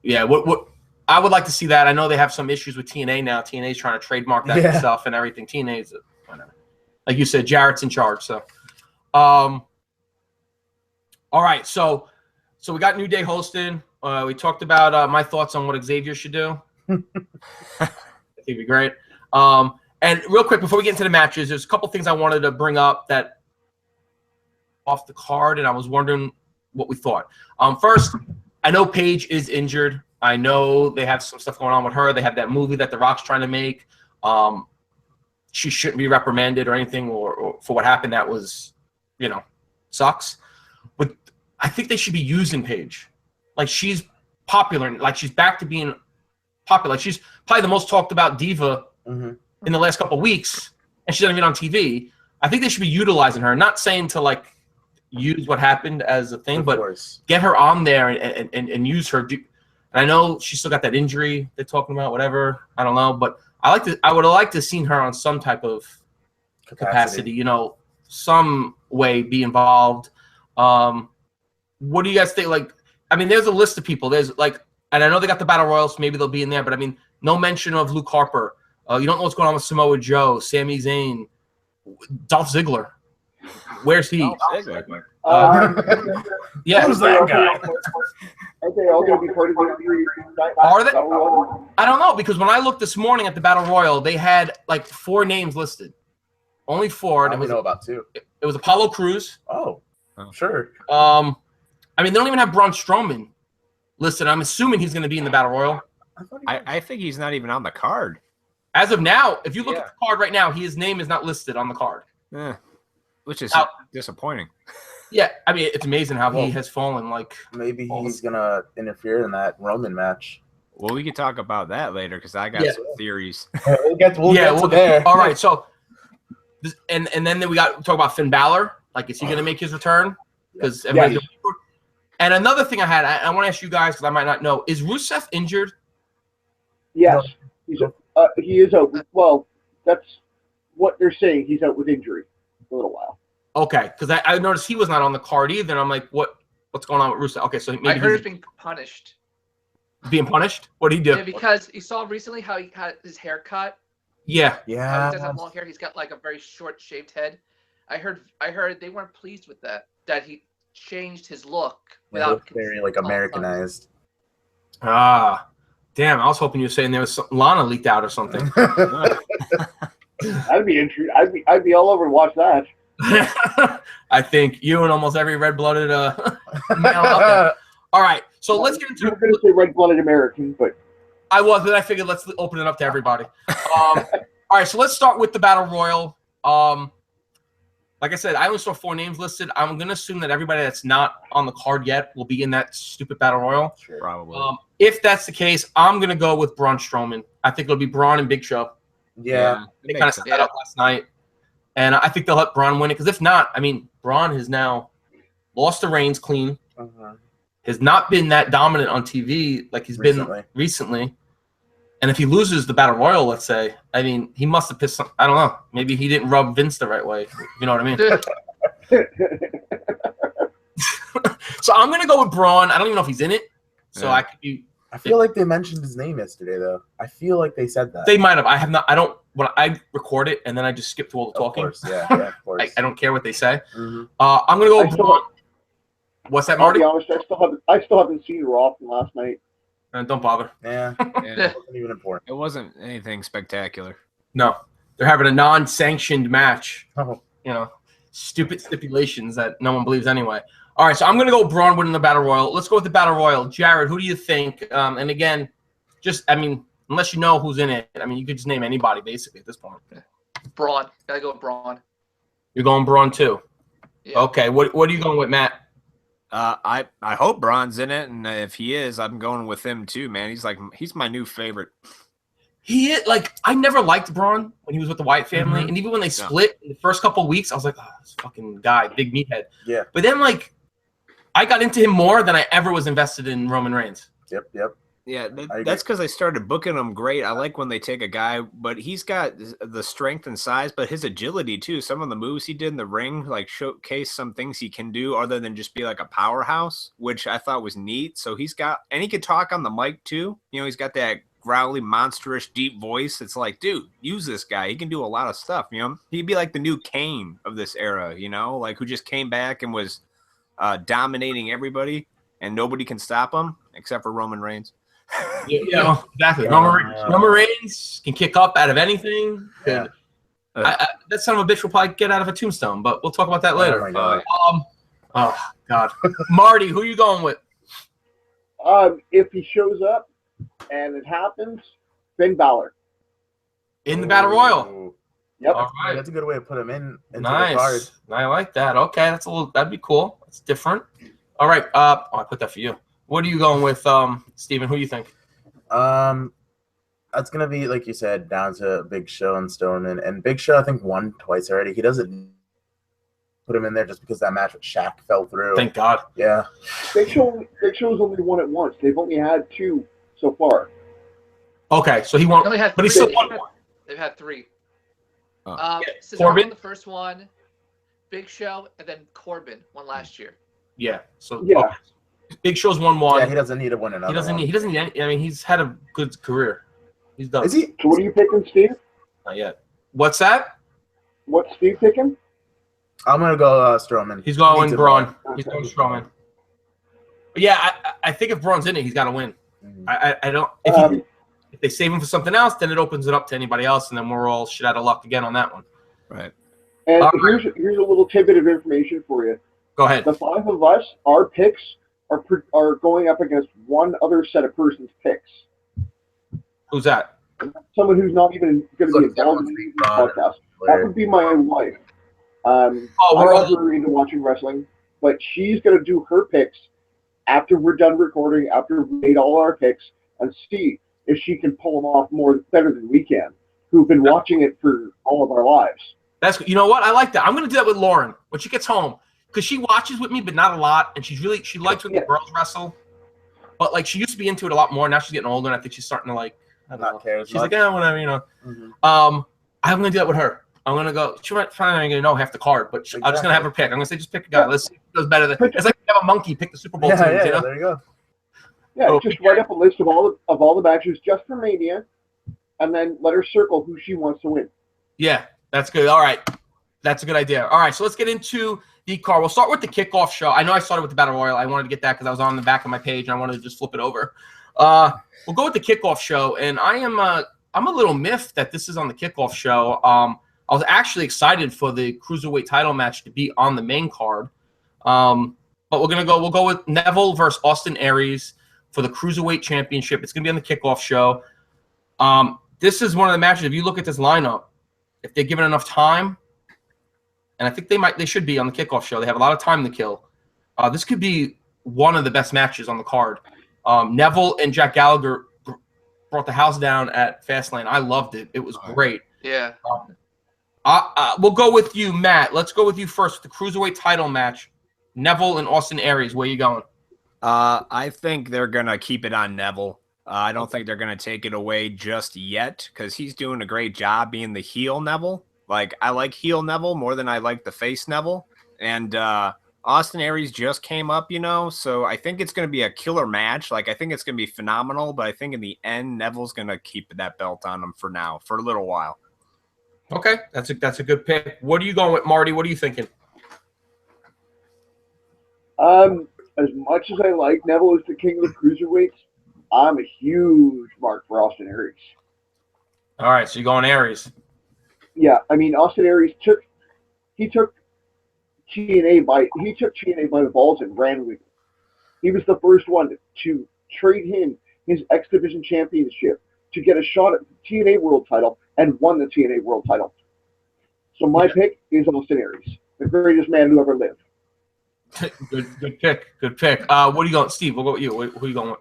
Yeah, what I would like to see that. I know they have some issues with TNA now. TNA's trying to trademark that stuff and everything. TNA's whatever. Like you said, Jarrett's in charge. So, all right. So we got New Day hosting. We talked about my thoughts on what Xavier should do. I think it'd be great. And real quick before we get into the matches, there's a couple things I wanted to bring up that off the card, and I was wondering what we thought. First, I know Paige is injured. I know they have some stuff going on with her. They have that movie that The Rock's trying to make. She shouldn't be reprimanded or anything or for what happened. That was, sucks. But I think they should be using Paige. Like, she's popular. Like, she's back to being popular. Like, she's probably the most talked about diva in the last couple of weeks, and she's not even on TV. I think they should be utilizing her. Not saying to, like, use what happened as a thing, but get her on there and use her. And I know she's still got that injury they're talking about, whatever. I don't know, but I would have liked to have seen her on some type of capacity, some way be involved. What do you guys think? Like, I mean, there's a list of people. There's like, and I know they got the Battle Royals, so maybe they'll be in there, but I mean, no mention of Luke Harper. You don't know what's going on with Samoa Joe, Sami Zayn, Dolph Ziggler. Where's he? Who's that guy? Are they all going to be part of the Are they? I don't know, because when I looked this morning at the Battle Royal, they had like 4 names listed. Only 4. I know about 2. It was Apollo Crews. Oh, sure. I mean, they don't even have Braun Strowman listed. I'm assuming he's going to be in the Battle Royal. I think he's not even on the card. As of now, if you look at the card right now, his name is not listed on the card. Yeah, which is disappointing. Yeah, I mean, it's amazing how he has fallen. Like, maybe he's going to interfere in that Roman match. Well, we can talk about that later because I got some theories. We'll get to there. All right, so, and then we got to talk about Finn Balor. Like, is he going to make his return? Because and another thing I want to ask you guys, because I might not know, is Rusev injured? Yes, he is out. Well, that's what they're saying. He's out with injury for a little while. Okay, because I noticed he was not on the card either. And I'm like, what's going on with Rusev? Okay, so maybe I heard he's being punished. Being punished? What did he do? Yeah, because you saw recently how he had his hair cut. Yeah. He doesn't have long hair. He's got like a very short shaved head. I heard they weren't pleased with that he changed his look without very like Americanized. Damn, I was hoping you were saying there was some Lana leaked out or something. That'd be interesting. I'd be all over to watch that. I think you and almost every red-blooded male out there. All right, so let's get into. You were going to say red-blooded American, but I was, but I figured let's open it up to everybody. All right, so let's start with the Battle Royal. Like I said, I only saw 4 names listed. I'm going to assume that everybody that's not on the card yet will be in that stupid Battle Royal. Sure. Probably. If that's the case, I'm going to go with Braun Strowman. I think it'll be Braun and Big Show. Yeah. They kind of set that up last night. And I think they'll let Braun win it. Because if not, I mean, Braun has now lost the reins clean. Has not been that dominant on TV like he's been recently. And if he loses the Battle Royal, let's say, I mean, he must have pissed some. I don't know. Maybe he didn't rub Vince the right way. You know what I mean? So I'm going to go with Braun. I don't even know if he's in it. So I could be. I feel like they mentioned his name yesterday, though. I feel like they said that. They might have. I have not. I don't. When I record it and then I just skip through all the talking. Of course, yeah, of course. I don't care what they say. I'm going to go with Braun. What's that, Marty? I'll be honest, I still haven't seen Raw from last night. Don't bother. Yeah. It wasn't even important. It wasn't anything spectacular. No. They're having a non-sanctioned match. Oh. You know, stupid stipulations that no one believes anyway. All right, so I'm going to go Braun winning the Battle Royal. Let's go with the Battle Royal. Jared, who do you think? And again, I mean, unless you know who's in it, I mean, you could just name anybody basically at this point. Braun. Gotta go with Braun. You're going Braun too? Yeah. Okay, what are you going with, Matt? I hope Braun's in it, and if he is, I'm going with him too, man. He's my new favorite. He is, like, I never liked Braun when he was with the Wyatt family, and even when they split in the first couple of weeks, I was like, oh, this fucking guy, big meathead. Yeah. But then, like, I got into him more than I ever was invested in Roman Reigns. Yep. Yeah, that's because they started booking him great. I like when they take a guy, but he's got the strength and size, but his agility too. Some of the moves he did in the ring, like showcase some things he can do other than just be like a powerhouse, which I thought was neat. So he could talk on the mic too. You know, he's got that growly, monstrous, deep voice. It's like, dude, use this guy. He can do a lot of stuff. You know, he'd be like the new Kane of this era. You know, like who just came back and was dominating everybody, and nobody can stop him except for Roman Reigns. Yeah, exactly. Roman Reigns can kick up out of anything. Yeah. That son of a bitch will probably get out of a tombstone, but we'll talk about that later. Oh, my God. Oh, God. Marty, who are you going with? If he shows up and it happens, Finn Balor. In the Battle Royal. Yep. All right. That's a good way to put him into the Nice. card. I like that. Okay, that'd be cool. That's different. All right. I put that for you. What are you going with, Steven? Who do you think? That's gonna be, like you said, down to Big Show and Stone, and Big Show I think won twice already. He doesn't put him in there just because that match with Shaq fell through. Thank God. Yeah. Big Show's only won it once. They've only had 2 so far. Okay, so he won, They only had but he three. still won one. They've had 3. Oh. Cesaro Corbin? won the first one, Big Show, and then Corbin won last year. Yeah. So Yeah. okay. Big Show's won one. Yeah, he doesn't need to win another. He doesn't one. need any. I mean, he's had a good career. He's done. Is he? So what are you picking, Steve? Not yet. What's that? What's Steve picking? I'm gonna go Strowman. He's going Needs a Braun. win. He's going Strowman. But yeah, I think if Braun's in it, he's got to win. I don't. If they save him for something else, then it opens it up to anybody else, and then we're all shit out of luck again on that one. Right. And here's a little tidbit of information for you. Go ahead. The 5 of us, our picks are going up against one other set of person's picks. Who's that? Someone who's not even going to be involved in the podcast. That would be my wife. I'm not really into watching wrestling, but she's going to do her picks after we're done recording, after we made all our picks, and see if she can pull them off better than we can, who've been watching it for all of our lives. You know what? I like that. I'm going to do that with Lauren when she gets home. Because she watches with me, but not a lot, and she likes when the girls wrestle. But like she used to be into it a lot more. Now she's getting older, and I think she's starting to like. I don't know. Care as She's much. like, whatever, you know. Mm-hmm. I'm gonna do that with her. I'm gonna go. She's not gonna know half the card, but I'm just gonna have her pick. I'm gonna say, just pick a guy. Let's see if it goes better than. It's like you have a monkey pick the Super Bowl teams. You know? There you go. Yeah, just write up a list of all the matches just for Mania, and then let her circle who she wants to win. Yeah, that's good. All right, that's a good idea. All right, so let's get into the card. We'll start with the kickoff show. I know I started with the Battle Royal. I wanted to get that because I was on the back of my page and I wanted to just flip it over. We'll go with the kickoff show, and I'm a little miffed that this is on the kickoff show. I was actually excited for the Cruiserweight title match to be on the main card. But we'll go with Neville versus Austin Aries for the Cruiserweight Championship. It's going to be on the kickoff show. This is one of the matches, if you look at this lineup, if they're given enough time, and I think they should be on the kickoff show. They have a lot of time to kill. This could be one of the best matches on the card. Neville and Jack Gallagher brought the house down at Fastlane. I loved it. It was great. Yeah. We'll go with you, Matt. Let's go with you first. The Cruiserweight title match, Neville and Austin Aries. Where you going? I think they're going to keep it on Neville. I don't think they're going to take it away just yet because he's doing a great job being the heel Neville. Like, I like heel Neville more than I like the face Neville. And Austin Aries just came up, so I think it's going to be a killer match. Like, I think it's going to be phenomenal, but I think in the end, Neville's going to keep that belt on him for now, for a little while. Okay, that's a good pick. What are you going with, Marty? What are you thinking? As much as I like Neville as the king of the cruiserweights, I'm a huge mark for Austin Aries. All right, so you're going Aries. Yeah, I mean Austin Aries took TNA by the balls and ran with it. He was the first one to trade him his X Division championship to get a shot at the TNA World title and won the TNA World title. So my pick is Austin Aries, the greatest man who ever lived. Good pick. What are you going, Steve? We'll go with you. Who are you going with?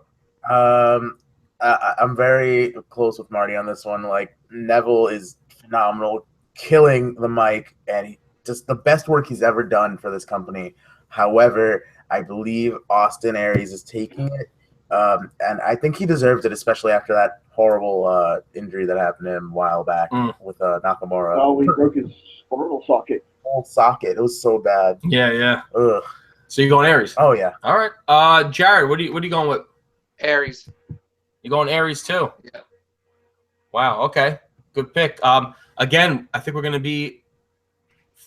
I'm very close with Marty on this one. Like, Neville is phenomenal, killing the mic, and just the best work he's ever done for this company. However, I believe Austin Aries is taking it, and I think he deserves it, especially after that horrible injury that happened to him a while back with Nakamura. Oh, he broke his orbital socket. Whole socket. It was so bad. Yeah. Ugh. So you're going Aries? Oh yeah. All right. Jared, what are you going with? Aries. You going Aries too? Yeah. Wow. Okay. Good pick. Again, I think we're gonna be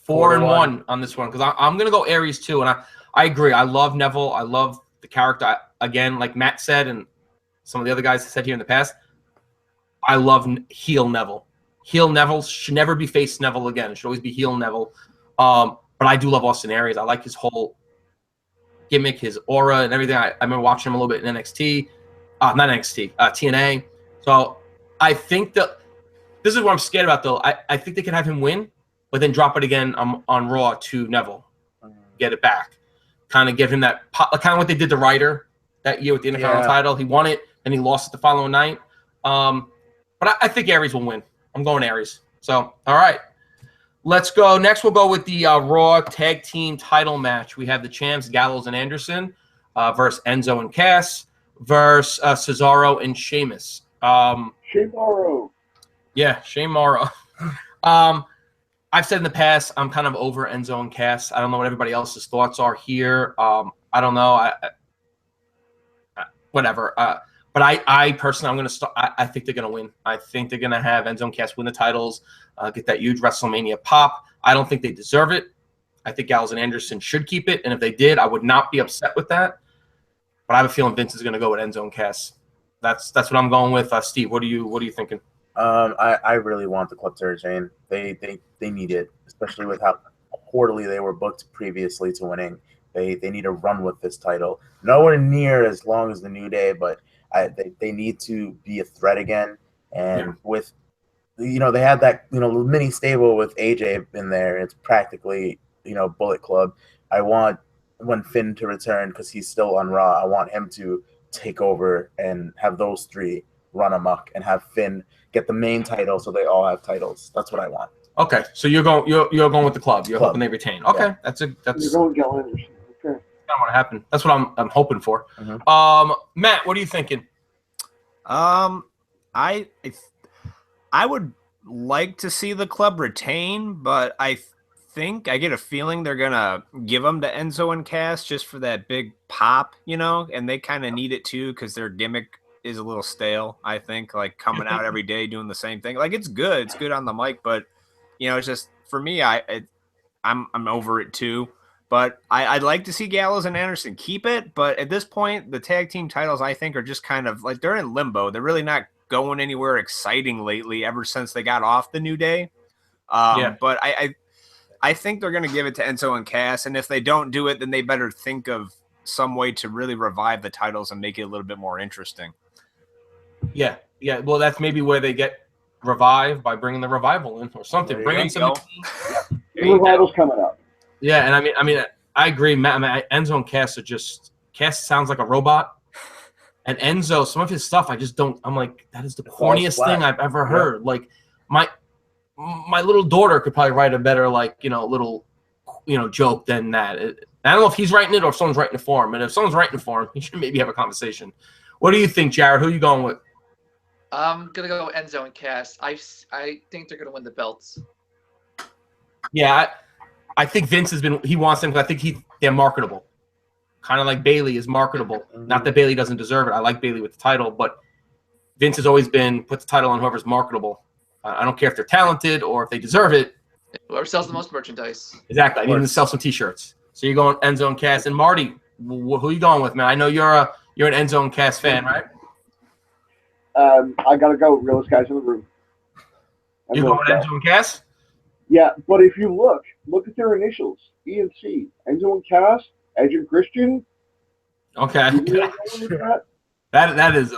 4-1 on this one because I'm gonna go Aries too, and I agree. I love Neville. I love the character. Again, like Matt said, and some of the other guys said here in the past, I love heel Neville. Heel Neville should never be face Neville again. It should always be heel Neville. But I do love Austin Aries. I like his whole gimmick, his aura, and everything. I remember watching him a little bit in NXT. Not NXT, TNA. So I think that this is what I'm scared about, though. I think they could have him win, but then drop it again on Raw to Neville. Get it back. Kind of give him that – kind of what they did to Ryder that year with the Intercontinental title. He won it, and he lost it the following night. But I think Aries will win. I'm going Aries. So, all right. Let's go. Next, we'll go with the Raw Tag Team title match. We have the champs, Gallows and Anderson, versus Enzo and Cass, versus Cesaro and Sheamus. Sheamus. Yeah, Sheamus. I've said in the past, I'm kind of over Enzo and Cass. I don't know what everybody else's thoughts are here. I don't know. Whatever. But I personally, I'm going to start. I think they're going to win. I think they're going to have Enzo and Cass win the titles, get that huge WrestleMania pop. I don't think they deserve it. I think Gallows and Anderson should keep it. And if they did, I would not be upset with that. But I have a feeling Vince is going to go with Enzo and Cass. That's what I'm going with. Steve, what are you thinking? I really want the club to retain. They need it, especially with how poorly they were booked previously to winning. They need to run with this title. Nowhere near as long as the New Day, but they need to be a threat again. And with, they had that, mini stable with AJ in there. It's practically, Bullet Club. I want when Finn to return because he's still on Raw. I want him to take over and have those three run amok and have Finn get the main title so they all have titles. That's what I want. Okay, so you're going with the club. You're hoping they retain. Okay, yeah. that's You're going Gallows. Okay. Kind of what happened. That's what I'm hoping for. Mm-hmm. Matt, what are you thinking? I would like to see the club retain, but I get a feeling they're gonna give them to Enzo and Cass just for that big pop, and they kind of need it too because their gimmick is a little stale. I think like coming out every day doing the same thing. Like it's good on the mic, but it's just for me. I'm over it too. But I'd like to see Gallows and Anderson keep it. But at this point, the tag team titles, I think, are just kind of like they're in limbo. They're really not going anywhere exciting lately ever since they got off the New Day. But I think they're going to give it to Enzo and Cass, and if they don't do it, then they better think of some way to really revive the titles and make it a little bit more interesting. Yeah. Well, that's maybe where they get revived by bringing the revival in or something. Bringing some. The revival's coming up. Yeah, and I mean, I agree, Matt. I mean, Enzo and Cass are just. Cass sounds like a robot, and Enzo, some of his stuff, I just don't. I'm like, that is the corniest thing I've ever heard. Like, my little daughter could probably write a better, little, joke than that. I don't know if he's writing it or if someone's writing it for him. And if someone's writing it for him, he should maybe have a conversation. What do you think, Jared? Who are you going with? I'm gonna go Enzo and Cass. I think they're gonna win the belts. Yeah, I think Vince he wants them because I think they're marketable. Kind of like Bayley is marketable. Not that Bayley doesn't deserve it. I like Bayley with the title, but Vince has always been put the title on whoever's marketable. I don't care if they're talented or if they deserve it. Whoever sells the most merchandise. Exactly. I need them to sell some T-shirts. So you're going Enzo and Cass. And Marty, who are you going with, man? I know you're an Enzo and Cass fan, right? I gotta go. Realest guys in the room. You're going Enzo and Cass? Yeah, but if you look at their initials, E and C. Enzo and Cass, Edge and Christian. Okay. That is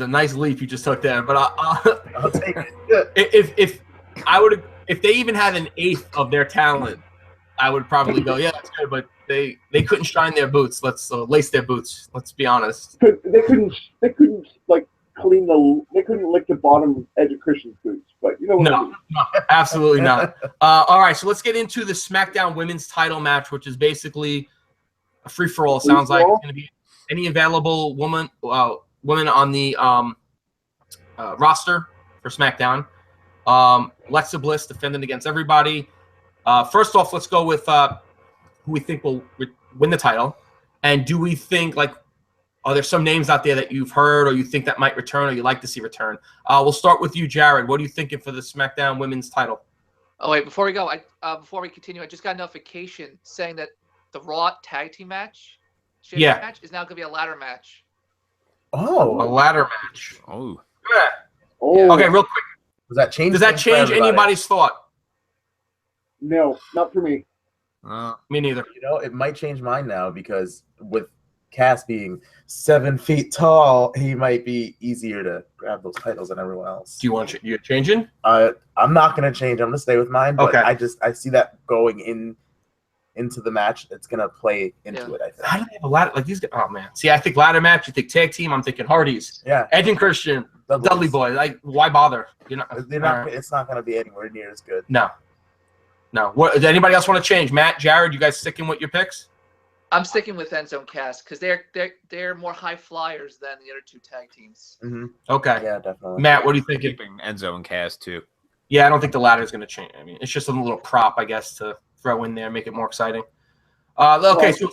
a nice leap you just took there. But I'll take it. If they even had an eighth of their talent, I would probably go, yeah, that's good. But they couldn't shine their boots. Let's lace their boots. Let's be honest. They couldn't they couldn't lick the bottom edge of Christian's boots. But you know what I mean? No, absolutely not. All right, so let's get into the SmackDown Women's Title match, which is basically a free for all. It sounds like it's going to be any available woman on the roster for SmackDown. Alexa Bliss defending against everybody. First off, let's go with who we think will win the title. And do we think, are there some names out there that you've heard or you think that might return or you like to see return? We'll start with you, Jared. What are you thinking for the SmackDown Women's title? Oh, wait, before we go, before we continue, I just got a notification saying that the Raw Tag Team match is now going to be a ladder match. Oh, a ladder match. Oh. Yeah. Oh. Okay, real quick. Does that change anybody's thought? No, not for me. Me neither. It might change mine now because with Cass being 7 feet tall, he might be easier to grab those titles than everyone else. Do you want you changing? I'm not going to change. I'm going to stay with mine. But okay. I see that going into the match. It's going to play into it, I think. How do they have a ladder? Like these guys? Oh, man. See, I think ladder match. You think tag team. I'm thinking Hardys. Yeah. Edge and Christian. Dudley Boy. Why bother? It's not going to be anywhere near as good. No. Does anybody else want to change? Matt, Jared, you guys sticking with your picks? I'm sticking with Enzo and Cass because they're more high flyers than the other two tag teams. Mm-hmm. Okay. Yeah, definitely. Matt, what do you think? Keeping Enzo and Cass too. Yeah, I don't think the ladder is going to change. I mean, it's just a little prop, I guess, to throw in there, make it more exciting. Okay, so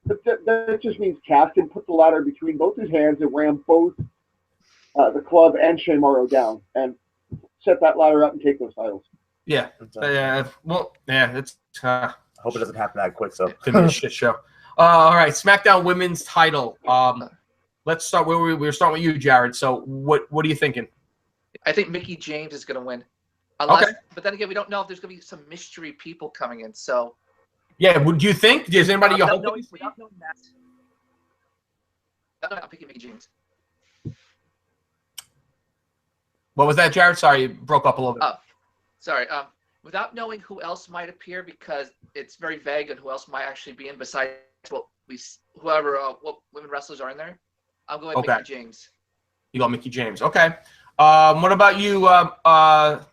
that just means Cass can put the ladder between both his hands and ram both the club and Shane Morrow down and set that ladder up and take those titles. Yeah. It's. I hope it doesn't happen that quick. So could be a shit show. All right, SmackDown Women's Title. Let's start where we were starting with you, Jared. So what are you thinking? I think Mickie James is going to win. Okay. But then again, we don't know if there's going to be some mystery people coming in. So. Yeah. Would you think? Does anybody you hope? Without knowing that. I'm picking Mickie James. What was that, Jared? Sorry, you broke up a little bit. Sorry. Without knowing who else might appear, because it's very vague on who else might actually be in besides what women wrestlers are in there, I'm going with Mickie James. You got Mickie James. Okay. What about you,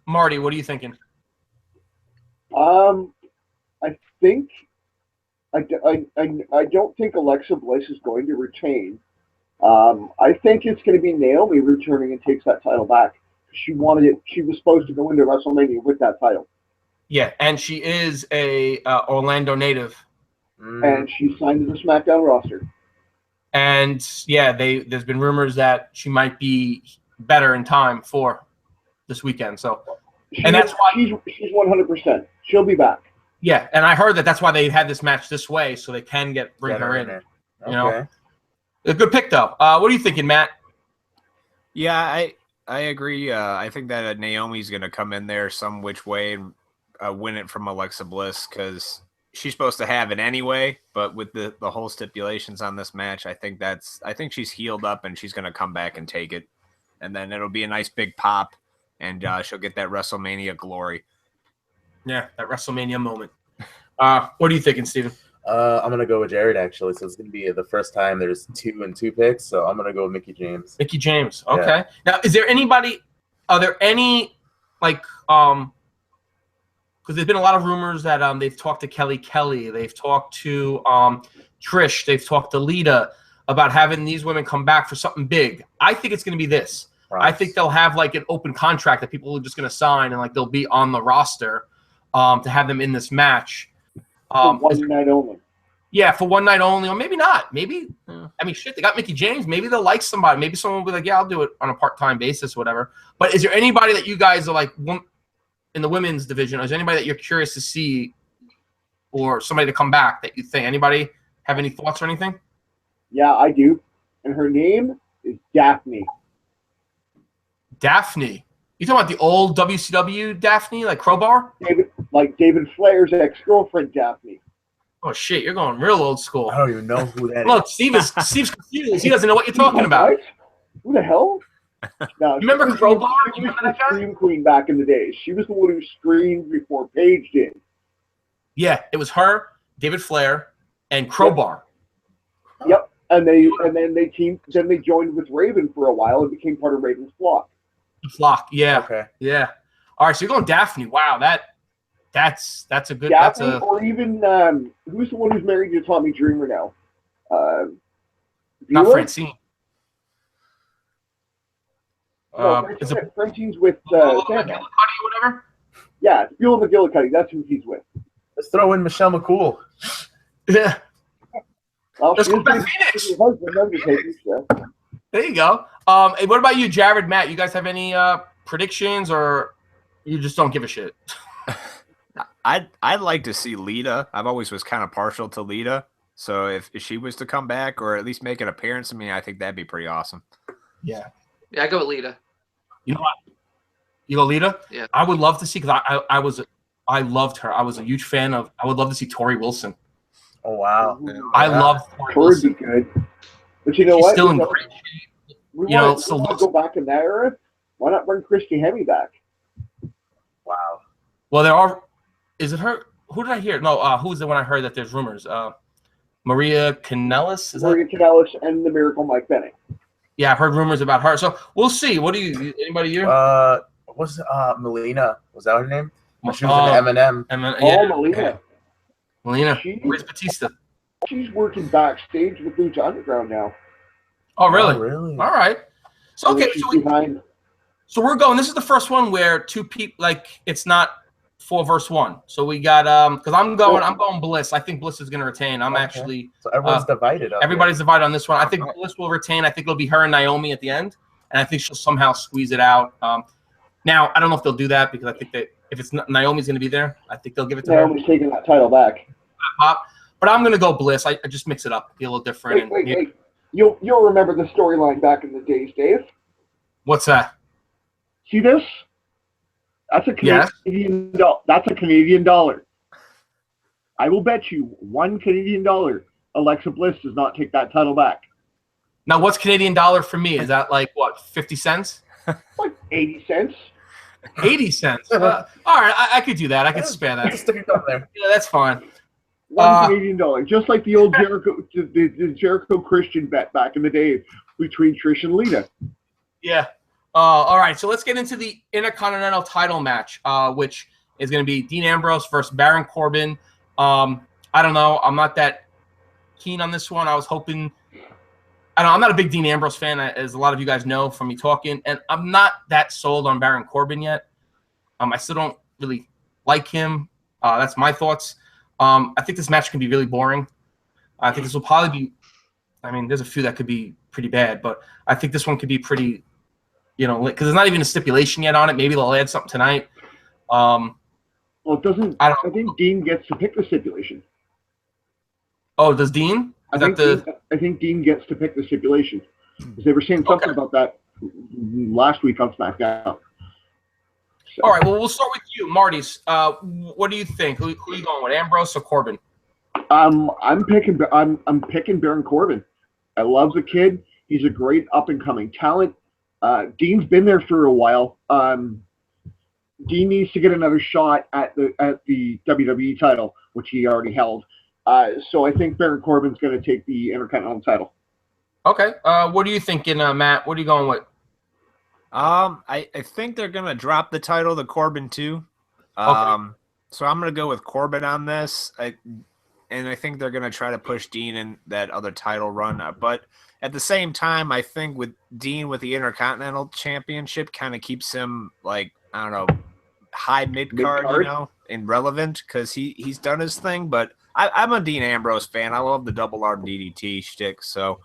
Marty? What are you thinking? I think I don't think Alexa Bliss is going to retain. I think it's going to be Naomi returning and takes that title back. She wanted it. She was supposed to go into WrestleMania with that title. Yeah, and she is a Orlando native. And she signed to the SmackDown roster. And yeah, there's been rumors that she might be better in time for this weekend. So, that's why she's 100%. She'll be back. Yeah, and I heard that's why they had this match this way, so they can bring her in. Okay. A good pick though. What are you thinking, Matt? Yeah, I agree. I think that Naomi's going to come in there some which way and win it from Alexa Bliss because she's supposed to have it anyway. But with the whole stipulations on this match, I think she's healed up and she's going to come back and take it. And then it'll be a nice big pop and she'll get that WrestleMania glory. Yeah, that WrestleMania moment. What are you thinking, Steven? I'm going to go with Jared, actually. So it's going to be the first time there's 2 and 2 picks. So I'm going to go with Mickie James. Mickie James. Okay. Yeah. Now, are there any, like, because there's been a lot of rumors that they've talked to Kelly, they've talked to Trish, they've talked to Lita about having these women come back for something big. I think it's going to be this. Right. I think they'll have, like, an open contract that people are just going to sign, and, like, they'll be on the roster to have them in this match. For one night only. Yeah, for one night only, or maybe not. Maybe, I mean, shit, they got Mickie James. Maybe they'll like somebody. Maybe someone will be like, yeah, I'll do it on a part-time basis or whatever. But is there anybody that you guys are like in the women's division? Or is there anybody that you're curious to see or somebody to come back that you think? Anybody have any thoughts or anything? Yeah, I do. And her name is Daphne. Daphne? You talking about the old WCW Daphne, like Crowbar? David Flair's ex-girlfriend, Daphne. Oh, shit, you're going real old school. I don't even know who that is. Look, Steve's confused. He doesn't know what you're talking about. What? Who the hell? No, you remember Crowbar? She was the Scream Queen back in the days. She was the one who screamed before Paige did. Yeah, it was her, David Flair, and Crowbar. Yep. And then they joined with Raven for a while and became part of Raven's flock. Flock, yeah. Okay. Yeah. All right, so you're going Daphne. Wow, that's a good. Daphne, that's a, or even who's the one who's married to Tommy Dreamer now? Not Francine. No, Francine's with Sandman. Whatever. Yeah, Beulah McGillicuddy. That's who he's with. Let's throw in Michelle McCool. Yeah. Well, let's go back Phoenix. There you go. And what about you, Jared, Matt? You guys have any predictions, or you just don't give a shit? I'd like to see Lita. I've always was kind of partial to Lita. So if she was to come back or at least make an appearance, I think that'd be pretty awesome. Yeah. Yeah, I go with Lita. You know what? You go Lita? Yeah. I would love to see, because I loved her. I was a huge fan of. I would love to see Tori Wilson. Oh wow! I love Tori Wilson. Would be good. But you know She's what? Still in great shape. We want to go back in that era. Why not bring Christy Hemme back? Wow. Well, there are. Is it her? Who did I hear? No. Who's the one I heard that there's rumors? Maria Kanellis. Maria Kanellis and the Miracle Mike Bennett. Yeah, I've heard rumors about her. So we'll see. What do you? Anybody here? Was Melina? Was that her name? She was in Eminem. Yeah. Melina. Melina. Where's Batista? She's working backstage with Lucha Underground now. Oh, really? Oh, really? All right. So okay. So we're going. This is the first one where two people, like, it's not 4 versus 1. So we got because I'm going Bliss. I think Bliss is going to retain. I'm actually. So everyone's divided. Everybody's divided on this one. I think Bliss will retain. I think it'll be her and Naomi at the end, and I think she'll somehow squeeze it out. Now I don't know if they'll do that, because I think that if it's not, Naomi's going to be there, I think they'll give it to her. Naomi's taking that title back. But I'm going to go Bliss. I just mix it up, be a little different. Wait. You'll remember the storyline back in the days, Dave. What's that? See this? That's a Canadian That's a Canadian dollar. I will bet you $1 Canadian. Alexa Bliss does not take that title back. Now, what's Canadian dollar for me? Is that like what, 50 cents? Like 80 cents. 80 cents. All right, I could do that. I could spare that. Just stick it up there. Yeah, that's fine. $1 Canadian, just like the old Jericho, the Jericho Christian bet back in the day between Trish and Lita. Yeah. All right, so let's get into the Intercontinental title match, which is going to be Dean Ambrose versus Baron Corbin. I don't know. I'm not that keen on this one. I was hoping. I'm not a big Dean Ambrose fan, as a lot of you guys know from me talking, and I'm not that sold on Baron Corbin yet. I still don't really like him. That's my thoughts. I think this match can be really boring. I think this will probably be. I mean, there's a few that could be pretty bad, but I think this one could be pretty. Because there's not even a stipulation yet on it. Maybe they'll add something tonight. Well, it doesn't. I think Dean gets to pick the stipulation. Oh, does Dean? I think Dean gets to pick the stipulation. Because they were saying something about that last week on SmackDown. So. All right, well, we'll start with you, Marty's. What do you think? Who are you going with, Ambrose or Corbin? I'm picking Baron Corbin. I love the kid. He's a great up and coming talent. Dean's been there for a while. Dean needs to get another shot at the WWE title, which he already held. So I think Baron Corbin's going to take the Intercontinental title. Okay. What are you thinking, Matt? What are you going with? I think they're gonna drop the title to Corbin too. Okay. So I'm gonna go with Corbin on this. And I think they're gonna try to push Dean in that other title run. But at the same time, I think with Dean with the Intercontinental Championship kind of keeps him like, I don't know, high mid card, you know, and relevant because he's done his thing. But I'm a Dean Ambrose fan. I love the double arm DDT shtick. So,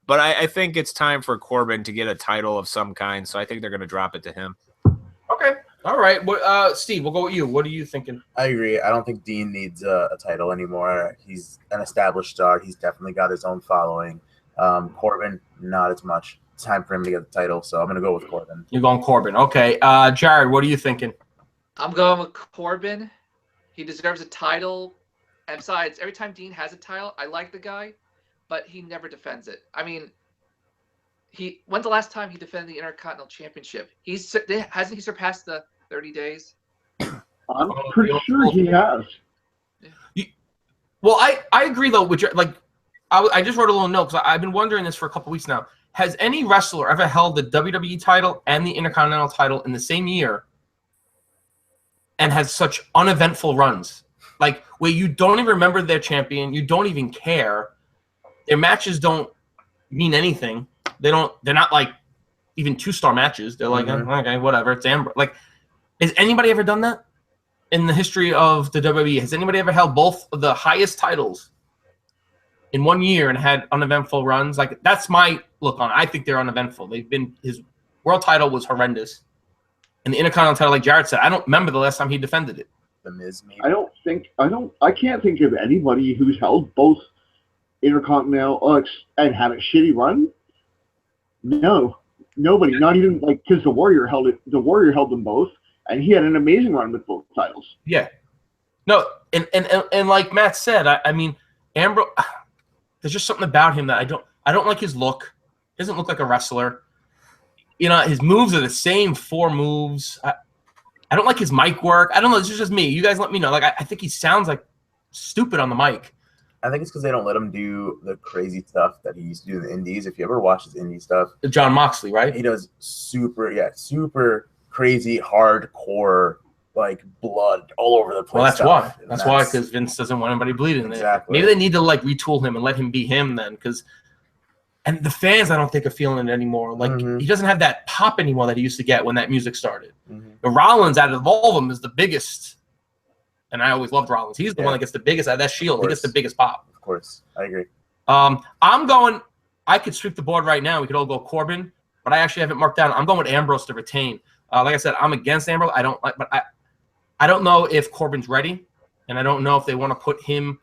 but I think it's time for Corbin to get a title of some kind. So I think they're going to drop it to him. Okay. All right. Steve, we'll go with you. What are you thinking? I agree. I don't think Dean needs a title anymore. He's an established star. He's definitely got his own following. Corbin, not as much. It's time for him to get the title, so I'm going to go with Corbin. You're going Corbin. Okay. Jared, what are you thinking? I'm going with Corbin. He deserves a title. And besides, every time Dean has a title, I like the guy, but he never defends it. I mean, when's the last time he defended the Intercontinental Championship? Hasn't he surpassed the 30 days? I'm pretty sure he has. Well, I agree though. With I just wrote a little note because I've been wondering this for a couple weeks now. Has any wrestler ever held the WWE title and the Intercontinental title in the same year and has such uneventful runs? Like where you don't even remember their champion, you don't even care. Their matches don't mean anything. They're not like even 2-star matches. They're like, okay, whatever. It's Amber. Like, has anybody ever done that in the history of the WWE? Has anybody ever held both of the highest titles in one year and had uneventful runs? Like, that's my look on it. I think they're uneventful. His world title was horrendous. And the Intercontinental title, like Jared said, I don't remember the last time he defended it. The Miz, maybe. I can't think of anybody who's held both Intercontinental and had a shitty run. No, nobody. Not even like because the Warrior held it. The Warrior held them both, and he had an amazing run with both titles. Yeah, no, and like Matt said, I mean, Ambrose. There's just something about him that I don't like his look. He doesn't look like a wrestler. You know, his moves are the same 4 moves. I don't like his mic work. I don't know. This is just me. You guys let me know. Like I think he sounds like stupid on the mic. I think it's because they don't let him do the crazy stuff that he used to do in the indies. If you ever watch his indie stuff, John Moxley, right? He does super crazy, hardcore, like blood all over the place. Well, that's why. That's why, because Vince doesn't want anybody bleeding. Exactly. Maybe they need to like retool him and let him be him then, and the fans, I don't think, are feeling it anymore. Like he doesn't have that pop anymore that he used to get when that music started. The Rollins, out of all of them, is the biggest. And I always loved Rollins. He's the one that gets the biggest out of that Shield. He gets the biggest pop. Of course, I agree. I'm going. I could sweep the board right now. We could all go Corbin, but I actually have it marked down. I'm going with Ambrose to retain. Like I said, I'm against Ambrose. I don't know if Corbin's ready, and I don't know if they want to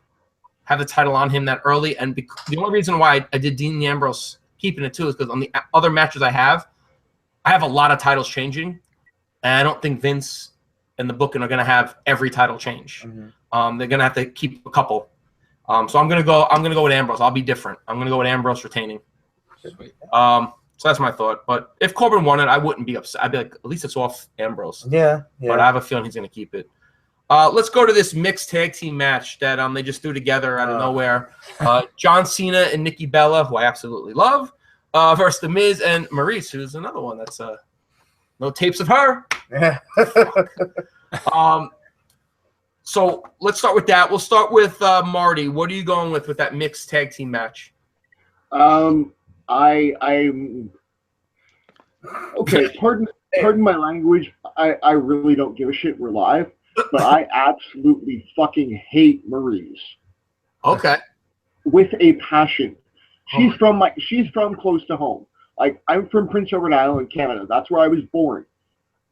have the title on him that early. And the only reason why I did Dean Ambrose keeping it too is because on the other matches I have a lot of titles changing, and I don't think Vince and the booking are going to have every title change. They're going to have to keep a couple. So I'm going to go with Ambrose. I'll be different. I'm going to go with Ambrose retaining. So that's my thought. But if Corbin won it, I wouldn't be upset. I'd be like, at least it's off Ambrose. Yeah. But I have a feeling he's going to keep it. Let's go to this mixed tag team match that they just threw together out of nowhere. John Cena and Nikki Bella, who I absolutely love, versus The Miz and Maurice, who's another one that's no tapes of her. Yeah. So let's start with that. We'll start with Marty. What are you going with that mixed tag team match? I'm okay. Pardon my language. I really don't give a shit. We're live, but I absolutely fucking hate Maurice. Okay. With a passion. She's from close to home. Like, I'm from Prince Edward Island, Canada. That's where I was born.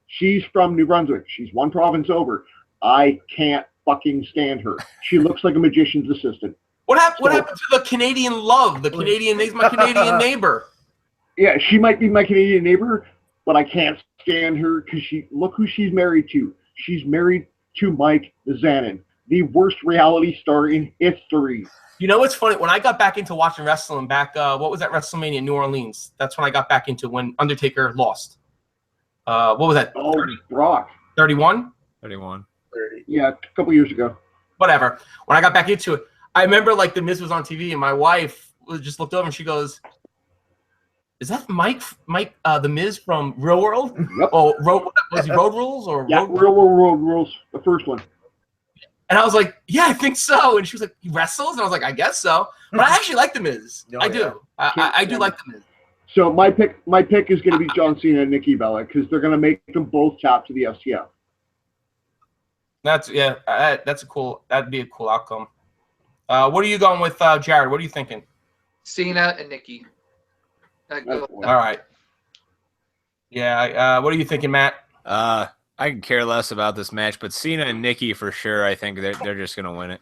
She's from New Brunswick. She's one province over. I can't fucking stand her. She looks like a magician's assistant. What happened to the Canadian love? He's my Canadian neighbor. Yeah, she might be my Canadian neighbor, but I can't stand her because look who she's married to. She's married to Mike Zanin, the worst reality star in history. You know what's funny? When I got back into watching wrestling back, what was that WrestleMania in New Orleans? That's when I got back into when Undertaker lost. What was that? Oh, 30? Brock. 31? 31. 30. Yeah, a couple years ago. Whatever. When I got back into it, I remember like The Miz was on TV and my wife just looked over and she goes, "Is that Mike, The Miz from Real World? Yep. Oh, was he Road Rules or yeah, Road Rules, the first one." And I was like, "Yeah, I think so." And she was like, "He wrestles?" And I was like, "I guess so." But I actually like The Miz. I do. I do like The Miz. So my pick is going to be John Cena and Nikki Bella because they're going to make them both tap to the FCF. That'd be a cool outcome. What are you going with, Jared? What are you thinking? Cena and Nikki. All right. Yeah. What are you thinking, Matt? I can care less about this match, but Cena and Nikki for sure. I think they're just gonna win it.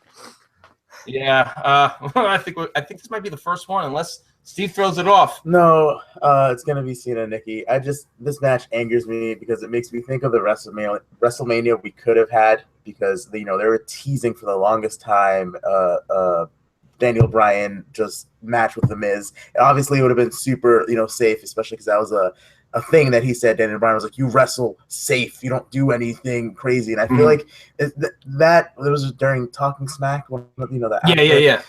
Yeah. I think this might be the first one, unless Steve throws it off. No, it's gonna be Cena and Nikki. This match angers me because it makes me think of the WrestleMania we could have had because they were teasing for the longest time Daniel Bryan just match with The Miz. And obviously, it would have been super safe, especially because that was a thing that he said. Daniel Bryan was like, "You wrestle safe. You don't do anything crazy." And I feel like that was during Talking Smack. Yeah.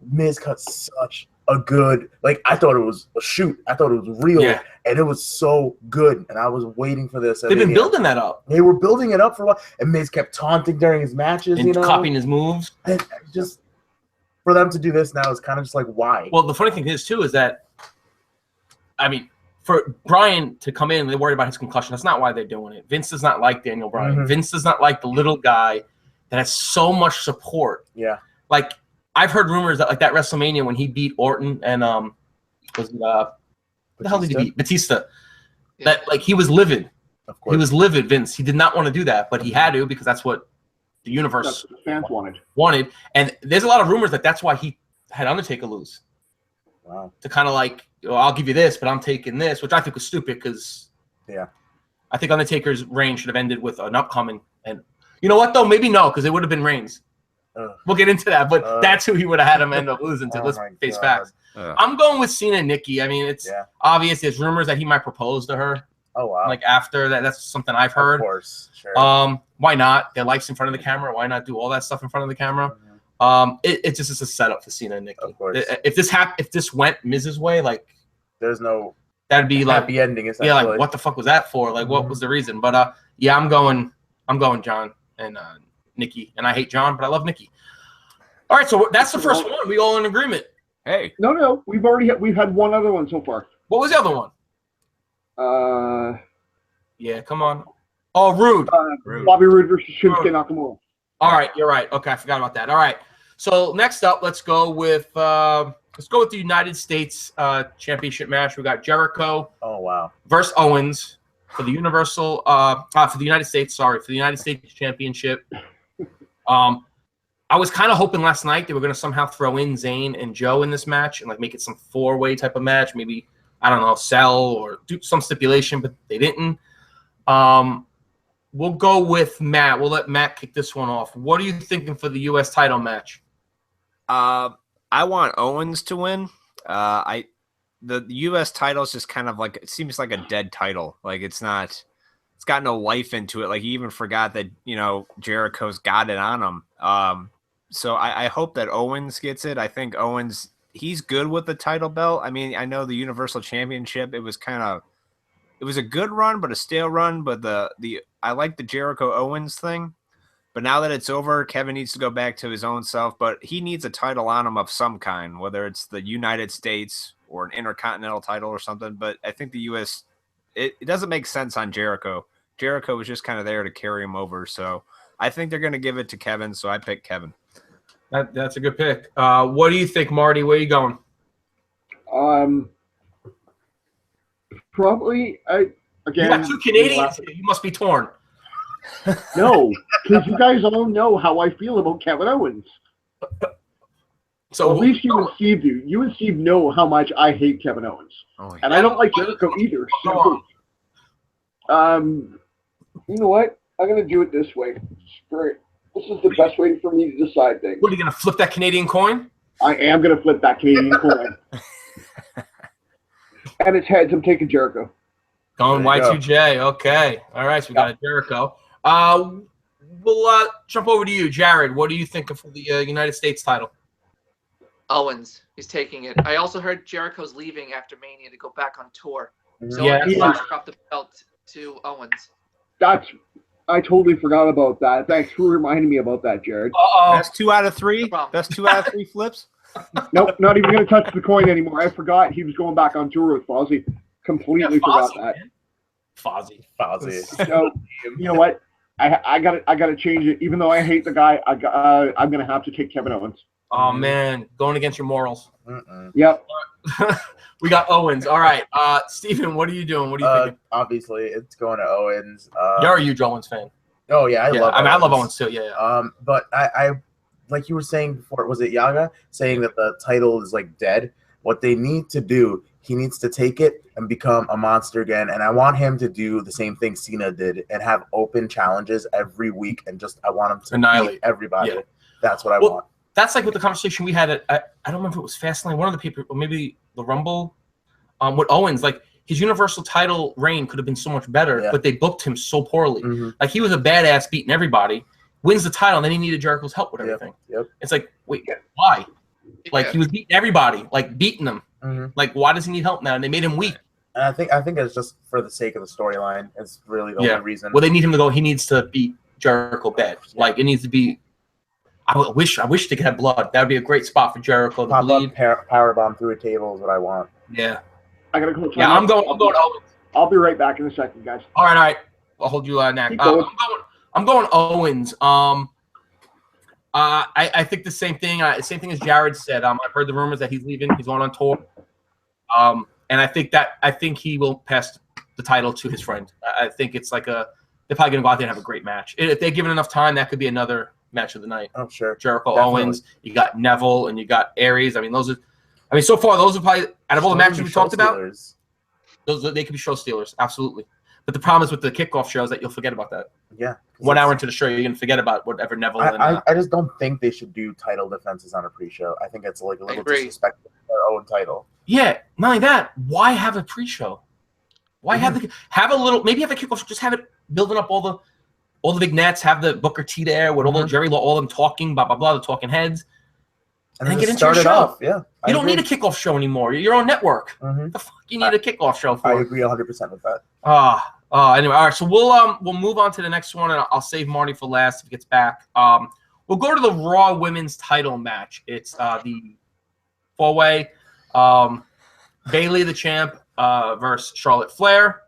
Miz cut such a good, I thought it was a shoot. I thought it was real, and it was so good. And I was waiting for this. They've been building that up. They were building it up for a while, and Miz kept taunting during his matches, and copying his moves. And just for them to do this now is kind of just like, why? Well, the funny thing is too is that, I mean, for Bryan to come in, they're worried about his concussion. That's not why they're doing it. Vince does not like Daniel Bryan. Mm-hmm. Vince does not like the little guy that has so much support. Yeah. Like, I've heard rumors that like that WrestleMania when he beat Orton and what the hell did he beat? Batista. Yeah. That like he was livid. Of course. He was livid, Vince. He did not want to do that, but he had to because that's what the universe fans wanted. And there's a lot of rumors that that's why he had Undertaker lose. Wow. To kind of like, I'll give you this, but I'm taking this, which I think was stupid because I think Undertaker's reign should have ended with an upcoming. And you know what, though? Maybe no, because it would have been Reigns. We'll get into that, but that's who he would have had him end up losing to. Let's face facts. I'm going with Cena and Nikki. I mean, it's obvious. There's rumors that he might propose to her. Oh, wow. Like after that, that's something I've heard. Of course, sure. Why not? Their life's in front of the camera. Why not do all that stuff in front of the camera? Mm-hmm. It just is a setup for Cena and Nikki. Of course. If this went Miz's way, like there's no that'd be like happy ending. Yeah, like what the fuck was that for? Like what was the reason? But I'm going John and Nikki, and I hate John, but I love Nikki. All right, so that's the first one. We all in agreement. Hey, no, we've had one other one so far. What was the other one? Yeah, come on. Oh, Rude. Bobby Roode versus Shinsuke Nakamura. All right, you're right. Okay, I forgot about that. All right, so next up, let's go with the United States Championship match. We got Jericho. Oh wow. Versus Owens for the Universal. For the United States. Sorry, for the United States Championship. I was kind of hoping last night they were going to somehow throw in Zayn and Joe in this match and like make it some four-way type of match. Maybe, I don't know, sell or do some stipulation, but they didn't. We'll go with Matt. We'll let Matt kick this one off. What are you thinking for the U.S. title match? I want Owens to win. The U.S. title is just kind of like, it seems like a dead title. Like it's got no life into it. Like he even forgot that, Jericho's got it on him. So I hope that Owens gets it. I think Owens, he's good with the title belt. I mean, I know the Universal Championship, it was a good run, but a stale run. But I like the Jericho Owens thing. But now that it's over, Kevin needs to go back to his own self. But he needs a title on him of some kind, whether it's the United States or an Intercontinental title or something. But I think the U.S., it doesn't make sense on Jericho. Jericho was just kind of there to carry him over. So I think they're going to give it to Kevin. So I pick Kevin. That's a good pick. What do you think, Marty? Where are you going? Probably, you got two Canadians here. You must be torn. No, because you guys all know how I feel about Kevin Owens. So at least you and Steve do. You and Steve know how much I hate Kevin Owens. And I don't like Jericho either. So. You know what? I'm gonna do it this way. Screw it. This is the best way for me to decide things. What, are you gonna flip that Canadian coin? I am gonna flip that Canadian coin. And it's heads. I'm taking Jericho. Going Y2J. Okay. All right. So we got a Jericho. We'll jump over to you, Jared. What do you think of the United States title? Owens. He's taking it. I also heard Jericho's leaving after Mania to go back on tour. So Yeah. he's going to drop the belt to Owens. I totally forgot about that. Thanks for reminding me about that, Jared. That's 2 out of 3. No problem. That's 2 out of 3 flips. Nope, not even going to touch the coin anymore. I forgot he was going back on tour with Fozzy. Completely forgot that. Man. Fozzy. So, you know what? I gotta change it. Even though I hate the guy, I'm gonna have to take Kevin Owens. Oh man, going against your morals. Yep. We got Owens. All right, Steven, what are you doing? What are you thinking? Obviously, it's going to Owens. You're a huge Owens fan. Oh yeah, I love. I love Owens too. Yeah. But I like you were saying before. Was it Yaga saying that the title is like dead? What they need to do, he needs to take it and become a monster again. And I want him to do the same thing Cena did and have open challenges every week. And just I want him to annihilate everybody. Yeah. That's what I want. That's like with the conversation we had at I don't remember if it was Fastlane, one of the people, or maybe the Rumble, with Owens. Like his Universal title reign could have been so much better, but they booked him so poorly. Like he was a badass beating everybody, wins the title, and then he needed Jericho's help with everything. It's like, wait, why? Like he was beating everybody, like beating them. Like why does he need help now? And they made him weak. And I think it's just for the sake of the storyline. It's really the only reason. Well, they need him to go. He needs to beat Jericho bad. Like it needs to be. I wish they could have blood. That would be a great spot for Jericho to bleed. Power bomb through a table is what I want. Yeah. I gotta go. Yeah, I'm going Owens. I'll be right back in a second, guys. All right. I'll hold you next. I'm going Owens. I think the same thing. Same thing as Jared said. I've heard the rumors that he's leaving. He's going on tour. And I think he will pass the title to his friend. I think it's like they're probably gonna go out there and have a great match. If they're given enough time, that could be another match of the night. Oh sure. Jericho Owens. You got Neville and you got Aries. I mean, so far those are probably out of all the matches we talked about. They could be show stealers, absolutely. But the problem is with the kickoff shows that you'll forget about that. Yeah. 1 hour into the show, you're gonna forget about whatever Neville. I just don't think they should do title defenses on a pre-show. I think it's like a little disrespectful to their own title. Yeah. Not only that, why have a pre-show? Why have a little? Maybe have a kickoff. Just have it building up all the vignettes. Have the Booker T there with all the Jerry Law, all them talking, blah blah blah, the talking heads. And then get into your show. Off. Yeah. You don't need a kickoff show anymore. You're on network. The fuck you need a kickoff show for? I agree 100% with that. Anyway, all right. So we'll move on to the next one, and I'll save Marty for last if he gets back. We'll go to the Raw Women's Title match. It's the 4-way. Bayley, the champ, versus Charlotte Flair,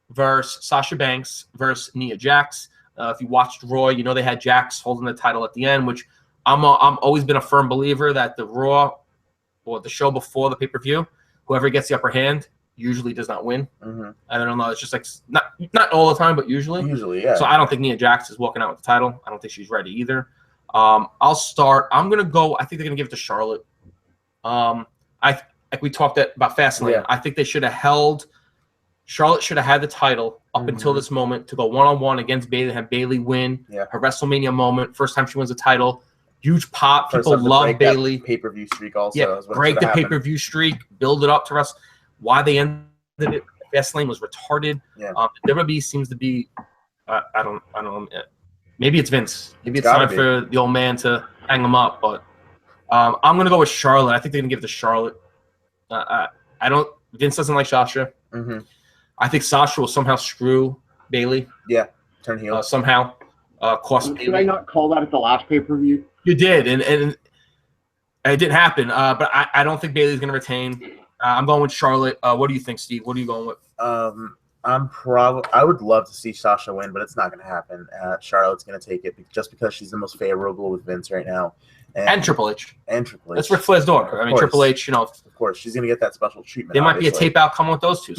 versus Sasha Banks, versus Nia Jax. If you watched Raw, you know they had Jax holding the title at the end, which I'm always been a firm believer that the Raw or the show before the pay-per-view, whoever gets the upper hand usually does not win. I don't know. It's just like not all the time, but usually. Usually, yeah. So I don't think Nia Jax is walking out with the title. I don't think she's ready either. I'll start. I'm gonna go. I think they're gonna give it to Charlotte. Like we talked about Fastlane. Yeah. I think they should have held. Charlotte should have had the title up until this moment to go one-on-one against Bayley, have Bayley win her WrestleMania moment. First time she wins the title. Huge pop. People love Bayley. Pay-per-view streak also. Yeah, break the pay-per-view streak. Build it up to Wrestle. Why they ended it. Fastlane was retarded. Yeah. The WWE seems to be. I don't know. Maybe it's Vince. Maybe it's time for the old man to hang him up. But I'm gonna go with Charlotte. I think they're gonna give it to Charlotte. I don't. Vince doesn't like Sasha. I think Sasha will somehow screw Bayley. Yeah, turn heel somehow. Cost Did I not call that at the last pay-per-view? You did, and it didn't happen. But I don't think Bayley's gonna retain. I'm going with Charlotte. What do you think, Steve? What are you going with? I would love to see Sasha win, but it's not going to happen. Charlotte's going to take it just because she's the most favorable with Vince right now. And Triple H. That's Ric Flair's daughter. I mean, Triple H, Of course, she's going to get that special treatment. There might be a tape out coming with those two.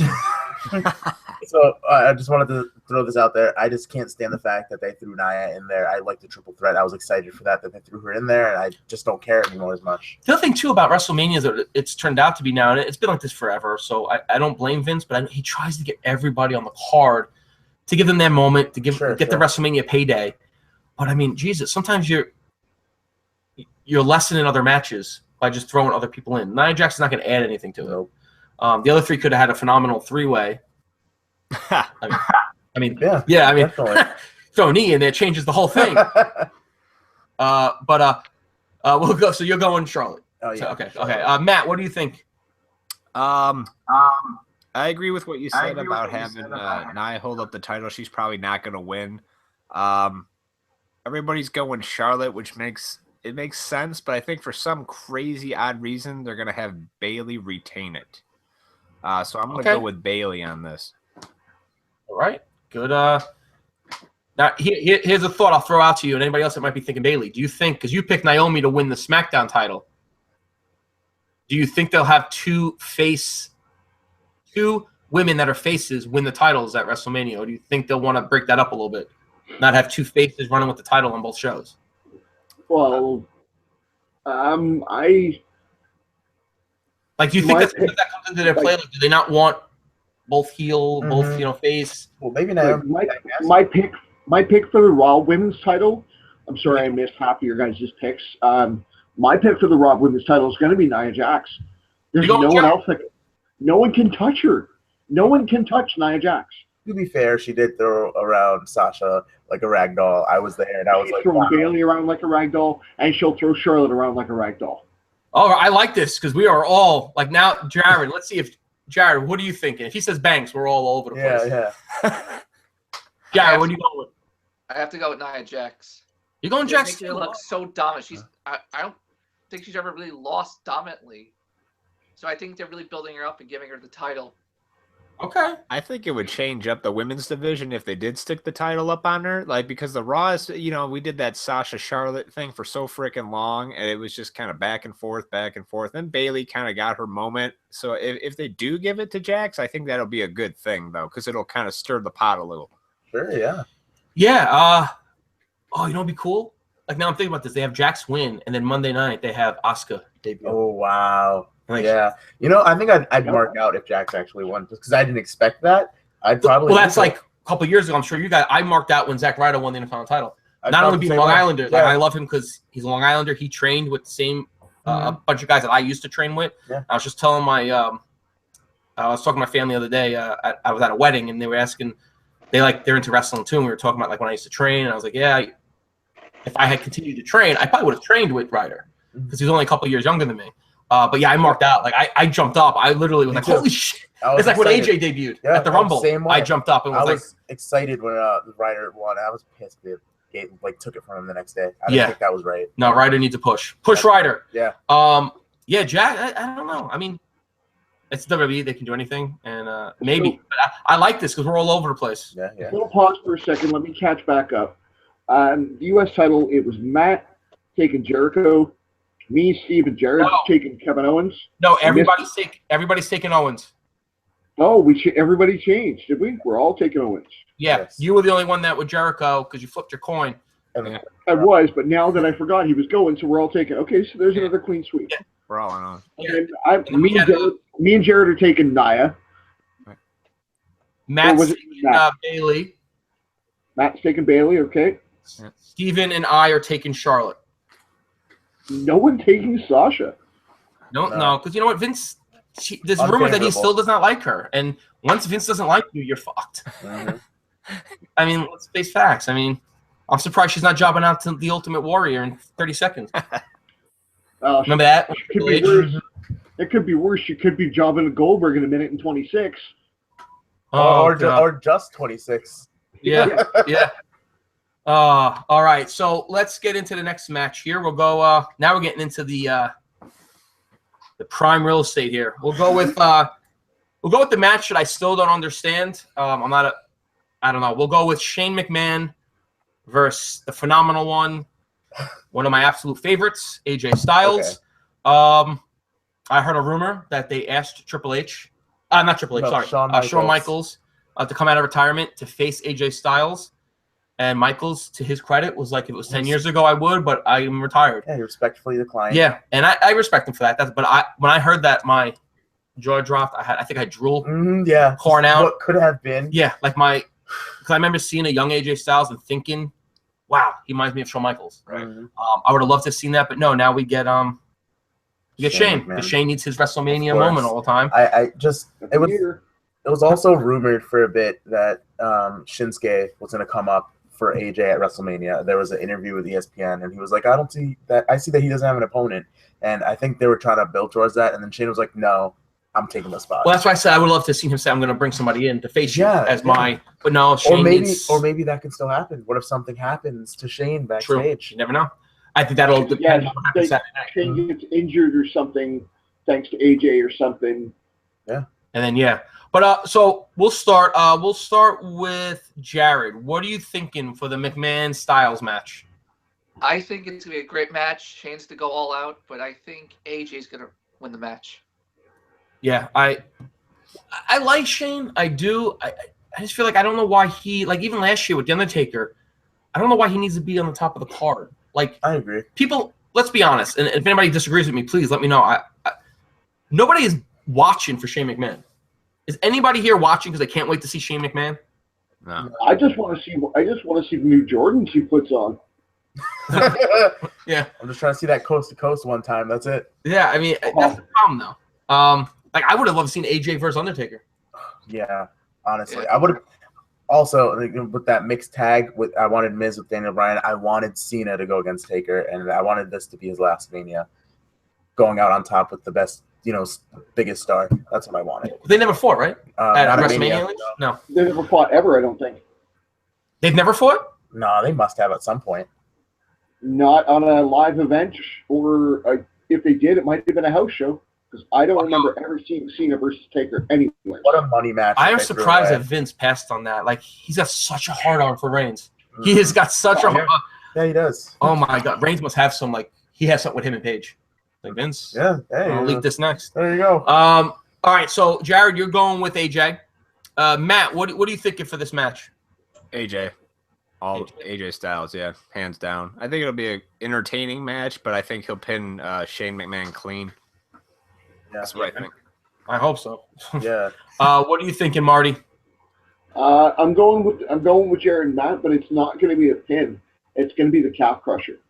So I just wanted to throw this out there. I just can't stand the fact that they threw Nia in there. I like the triple threat. I was excited for that they threw her in there, and I just don't care anymore as much. The other thing, too, about WrestleMania is that it's turned out to be now, and it's been like this forever, so I don't blame Vince, but he tries to get everybody on the card to give them their moment, to get the WrestleMania payday. But, I mean, Jesus, sometimes you're lessening other matches by just throwing other people in. Nia Jax's not going to add anything to it. Nope. The other three could have had a phenomenal three-way. I mean, definitely. throw a knee in there changes the whole thing. We'll go. So you're going Charlotte. Oh yeah. So, okay. Matt, what do you think? I agree with what you said about having Nia hold up the title. She's probably not going to win. Everybody's going Charlotte, which makes sense, but I think for some crazy odd reason they're going to have Bayley retain it. So I'm going to go with Bayley on this. All right. Good. Now, here's a thought I'll throw out to you and anybody else that might be thinking Bayley. Do you think, because you picked Naomi to win the SmackDown title, do you think they'll have two women that are faces win the titles at WrestleMania, or do you think they'll want to break that up a little bit, not have two faces running with the title on both shows? Well, do you think that comes into their play? Like, do they not want both heel, both face? Well, maybe not. My pick for the Raw Women's title. I'm sorry I missed half of your guys' picks. My pick for the Raw Women's title is going to be Nia Jax. There's no one else no one can touch her. No one can touch Nia Jax. To be fair, she did throw around Sasha like a rag doll. I was there, and I was like, throw Bayley around like a rag doll, and she'll throw Charlotte around like a rag doll. Oh, I like this because we are all like now, Jared. Let's see if Jared, what are you thinking? If he says Banks, we're all over the place. Yeah. Jared, what are you going with? I have to go with Nia Jax. You're going Jax? She looks so dominant. I don't think she's ever really lost dominantly. So I think they're really building her up and giving her the title. Okay. I think it would change up the women's division if they did stick the title up on her. Like, because the Raw is, we did that Sasha Charlotte thing for so freaking long, and it was just kind of back and forth. Then Bayley kind of got her moment. So if they do give it to Jax, I think that'll be a good thing, though, because it'll kind of stir the pot a little. Sure, yeah. Yeah. It'd be cool? Like, now I'm thinking about this. They have Jax win, and then Monday night they have Asuka debut. Oh, wow. Yeah. I think I'd mark out if Jax actually won, just because I didn't expect that. I'd probably. Well, that's like a couple years ago. I'm sure you guys. I marked out when Zack Ryder won the Intercontinental title. Not only being a Long Islander, like I love him because he's a Long Islander. He trained with the same a bunch of guys that I used to train with. Yeah. I was just telling I was talking to my family the other day. I was at a wedding and they were asking, they're into wrestling too. And we were talking about like when I used to train, and I was like, yeah, if I had continued to train, I probably would have trained with Ryder because he's only a couple of years younger than me. But yeah, I marked out. Like I jumped up. I literally was like, "Holy shit!" It's like when AJ debuted at the Rumble. I jumped up and was excited when Ryder won. I was pissed they took it from him the next day. I didn't think that was right. No, Ryder needs a push. Push Ryder. Yeah. Yeah, Jack. I don't know. I mean, it's WWE. They can do anything, and maybe. But I like this because we're all over the place. Yeah. A little pause for a second. Let me catch back up. The U.S. title. It was Matt taking Jericho. Me, Steve, and Jared taking Kevin Owens. No, everybody's taking Owens. Oh, everybody changed, did we? We're all taking Owens. Yeah, yes. You were the only one that with Jericho because you flipped your coin. I was, but now that I forgot he was going, so we're all taking. Okay, so there's another clean sweep. Yeah. We're all on. And me and Jared are taking Nia. Matt's taking Bayley. Matt's taking Bayley. Okay. Steven and I are taking Charlotte. No one taking Sasha. No, because you know what, Vince. There's rumors that he still does not like her, and once Vince doesn't like you, you're fucked. Mm-hmm. I mean, let's face facts. I mean, I'm surprised she's not jobbing out to the Ultimate Warrior in 30 seconds. Remember that? It could be worse. She could be jobbing to Goldberg in 1:26. Or just 26. Yeah. All right, so let's get into the next match here. We'll go. Now we're getting into the prime real estate here. We'll go with the match that I still don't understand. I don't know. We'll go with Shane McMahon versus the phenomenal one of my absolute favorites, AJ Styles. Okay. I heard a rumor that they asked Triple H. Not Triple H. Sorry, Shawn Michaels to come out of retirement to face AJ Styles. And Michaels, to his credit, was like, if it was 10 years ago, I would, but I'm retired. Yeah, he respectfully declined. Yeah, and I respect him for that. When I heard that, my jaw dropped. I think I drooled. Yeah. Pouring out. What could have been. Yeah, like because I remember seeing a young AJ Styles and thinking, wow, he reminds me of Shawn Michaels. Right. I would have loved to have seen that, but no, now we get Shane. Because Shane needs his WrestleMania moment all the time. It was also rumored for a bit that Shinsuke was going to come up for AJ at WrestleMania. There was an interview with ESPN, and he was like, I see that he doesn't have an opponent. And I think they were trying to build towards that. And then Shane was like, no, I'm taking the spot. Well, that's why I said I would love to see him say, I'm going to bring somebody in to face you as my – but no, Shane or maybe that can still happen. What if something happens to Shane backstage? True. You never know. I think that'll depend on what happens Saturday night. Shane gets injured or something thanks to AJ or something. Yeah. And then, But so we'll start. We'll start with Jared. What are you thinking for the McMahon Styles match? I think it's gonna be a great match. Shane's to go all out, but I think AJ's gonna win the match. Yeah, I like Shane. I do. I just feel like I don't know why he, like, even last year with The Undertaker, I don't know why he needs to be on the top of the card. Like, I agree. People, let's be honest, and if anybody disagrees with me, please let me know. Nobody is watching for Shane McMahon. Is anybody here watching because they can't wait to see Shane McMahon? No. I just want to see the new Jordans he puts on. Yeah. I'm just trying to see that coast to coast one time. That's it. Yeah, I mean, that's the problem though. Like, I would have loved seen AJ versus Undertaker. Yeah, honestly, I would have. Also, with that mixed tag, I wanted Miz with Daniel Bryan. I wanted Cena to go against Taker, and I wanted this to be his last Mania, going out on top with the best, biggest star. That's what I wanted. They never fought, right? At WrestleMania? No. They never fought ever, I don't think. They've never fought? No, they must have at some point. Not on a live event, or if they did, it might have been a house show. Because I don't remember ever seeing Cena versus Taker anywhere. What a money match! I am surprised that Vince passed on that. Like, he's got such a hard on for Reigns. He has got such a hard. Yeah, he does. Oh my God, Reigns must have some, like, he has something with him and Paige. Like, Vince. Yeah. Hey, I'll leak this next. There you go. All right, so Jared, you're going with AJ. Matt, what are you thinking for this match? AJ. AJ Styles, yeah, hands down. I think it'll be an entertaining match, but I think he'll pin Shane McMahon clean. Yeah, that's what I think. I hope so. Yeah. What are you thinking, Marty? I'm going with Jared and Matt, but it's not going to be a pin. It's going to be the calf crusher.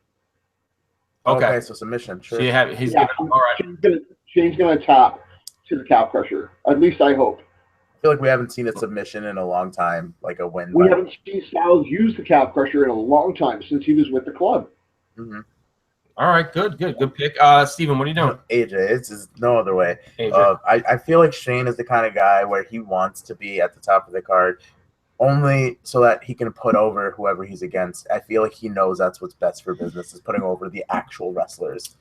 Okay, so submission. Sure. So he's gonna, all right. Shane's going to tap to the calf crusher. At least I hope. I feel like we haven't seen a submission in a long time, like a win. We haven't seen Styles use the calf crusher in a long time since he was with the club. Mm-hmm. All right, good pick. Steven, what are you doing? AJ, it's just no other way. AJ. I feel like Shane is the kind of guy where he wants to be at the top of the card only so that he can put over whoever he's against. I feel like he knows that's what's best for business, is putting over the actual wrestlers.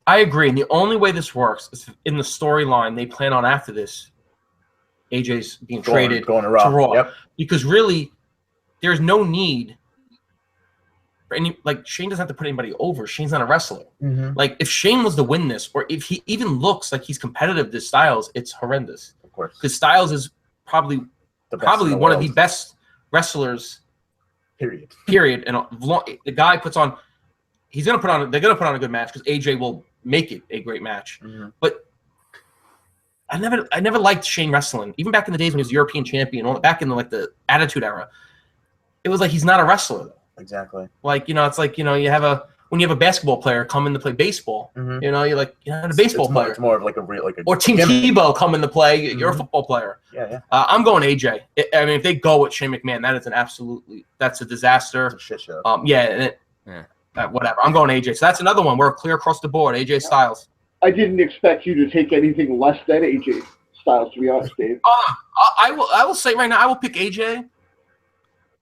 I agree. And the only way this works is in the storyline they plan on after this, AJ's being traded going to Raw. Yep. Because really, there's no need for any, like, Shane doesn't have to put anybody over. Shane's not a wrestler. Mm-hmm. Like, if Shane was to win this, or if he even looks like he's competitive to Styles, it's horrendous. Of course. Because Styles is probably one of the best wrestlers. Period. And the guy puts on. They're gonna put on a good match because AJ will make it a great match. Mm-hmm. But I never liked Shane wrestling, even back in the days when he was European champion, back in the Attitude Era. It was like he's not a wrestler. Exactly. Like, it's like, when you have a basketball player come in to play baseball, mm-hmm. you're like, you're not a baseball player. It's more of like a or Team Tebow come in to play, mm-hmm. you're a football player. Yeah. I'm going AJ. I mean, if they go with Shane McMahon, that's a disaster. It's a shit show. Whatever. I'm going AJ. So that's another one. We're clear across the board. AJ Styles. I didn't expect you to take anything less than AJ Styles, to be honest, Dave. I will say right now, I will pick AJ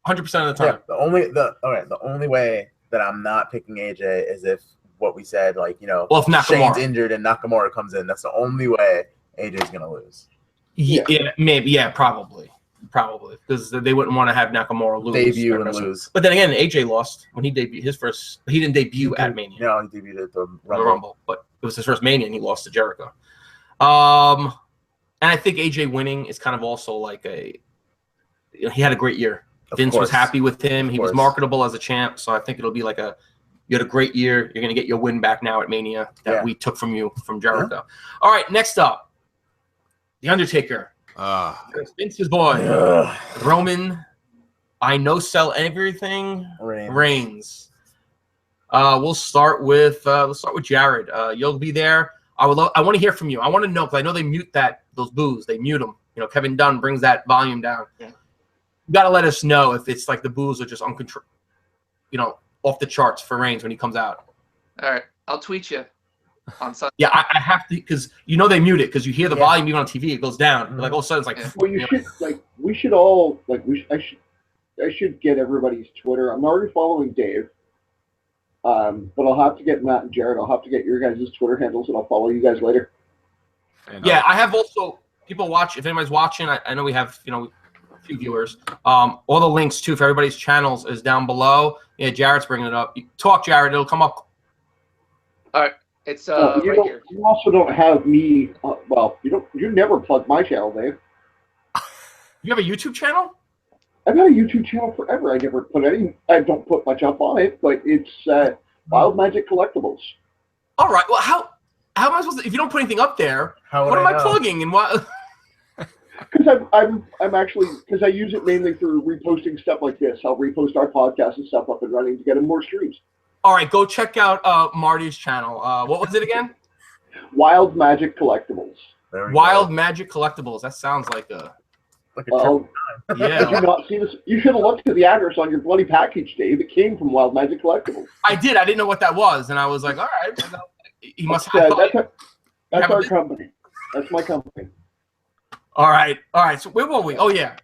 100% of the time. Yeah, the only way that I'm not picking AJ is if what we said, like, well, if Nakamura. Shane's injured and Nakamura comes in. That's the only way AJ's gonna lose. Yeah, maybe. Yeah, probably, because they wouldn't want to have Nakamura lose. Debut and lose. But then again, AJ lost when he debuted He didn't debut at Mania. No, he debuted at the Rumble, but it was his first Mania, and he lost to Jericho. And I think AJ winning is kind of also like he had a great year. Vince was happy with him. He was marketable as a champ, so I think it'll be like you had a great year. You're going to get your win back now at Mania that we took from you from Jericho. Yeah. All right, next up, The Undertaker. Vince's boy, Roman. I know sell everything. Reigns. We'll start with Jared. You'll be there. I want to hear from you. I want to know because I know they mute those boos. They mute them. You know, Kevin Dunn brings that volume down. Yeah. You got to let us know if it's like the boos are just uncontrolled. You know, off the charts for Reigns when he comes out. All right, I'll tweet you on Sunday. Yeah, I have to because you know they mute it because you hear the volume even on TV. It goes down. Mm-hmm. Like all of a sudden it's like. Well, we should all I should get everybody's Twitter. I'm already following Dave, but I'll have to get Matt and Jared. I'll have to get your guys' Twitter handles, and I'll follow you guys later. Yeah, I have also people watch. If anybody's watching, I know we have a few viewers. All the links too for everybody's channels is down below. Yeah, Jared's bringing it up. Talk, Jared. It'll come up. All right, it's right here. You also don't have me. You never plug my channel, Dave. You have a YouTube channel? I've had a YouTube channel forever. I don't put much up on it, but it's Wild Magic Collectibles. All right. Well, how am I supposed to? If you don't put anything up there, what am I plugging and what? Because because I use it mainly for reposting stuff like this. I'll repost our podcast and stuff up and running to get them more streams. All right, go check out Marty's channel. What was it again? Wild Magic Collectibles. Wild Magic Collectibles. That sounds like a. Yeah. Did you not see this? You should have looked at the address on your bloody package, Dave. It came from Wild Magic Collectibles. I did. I didn't know what that was, and I was like, all right. He must have. That's our company. That's my company. All right. So where were we? Oh yeah.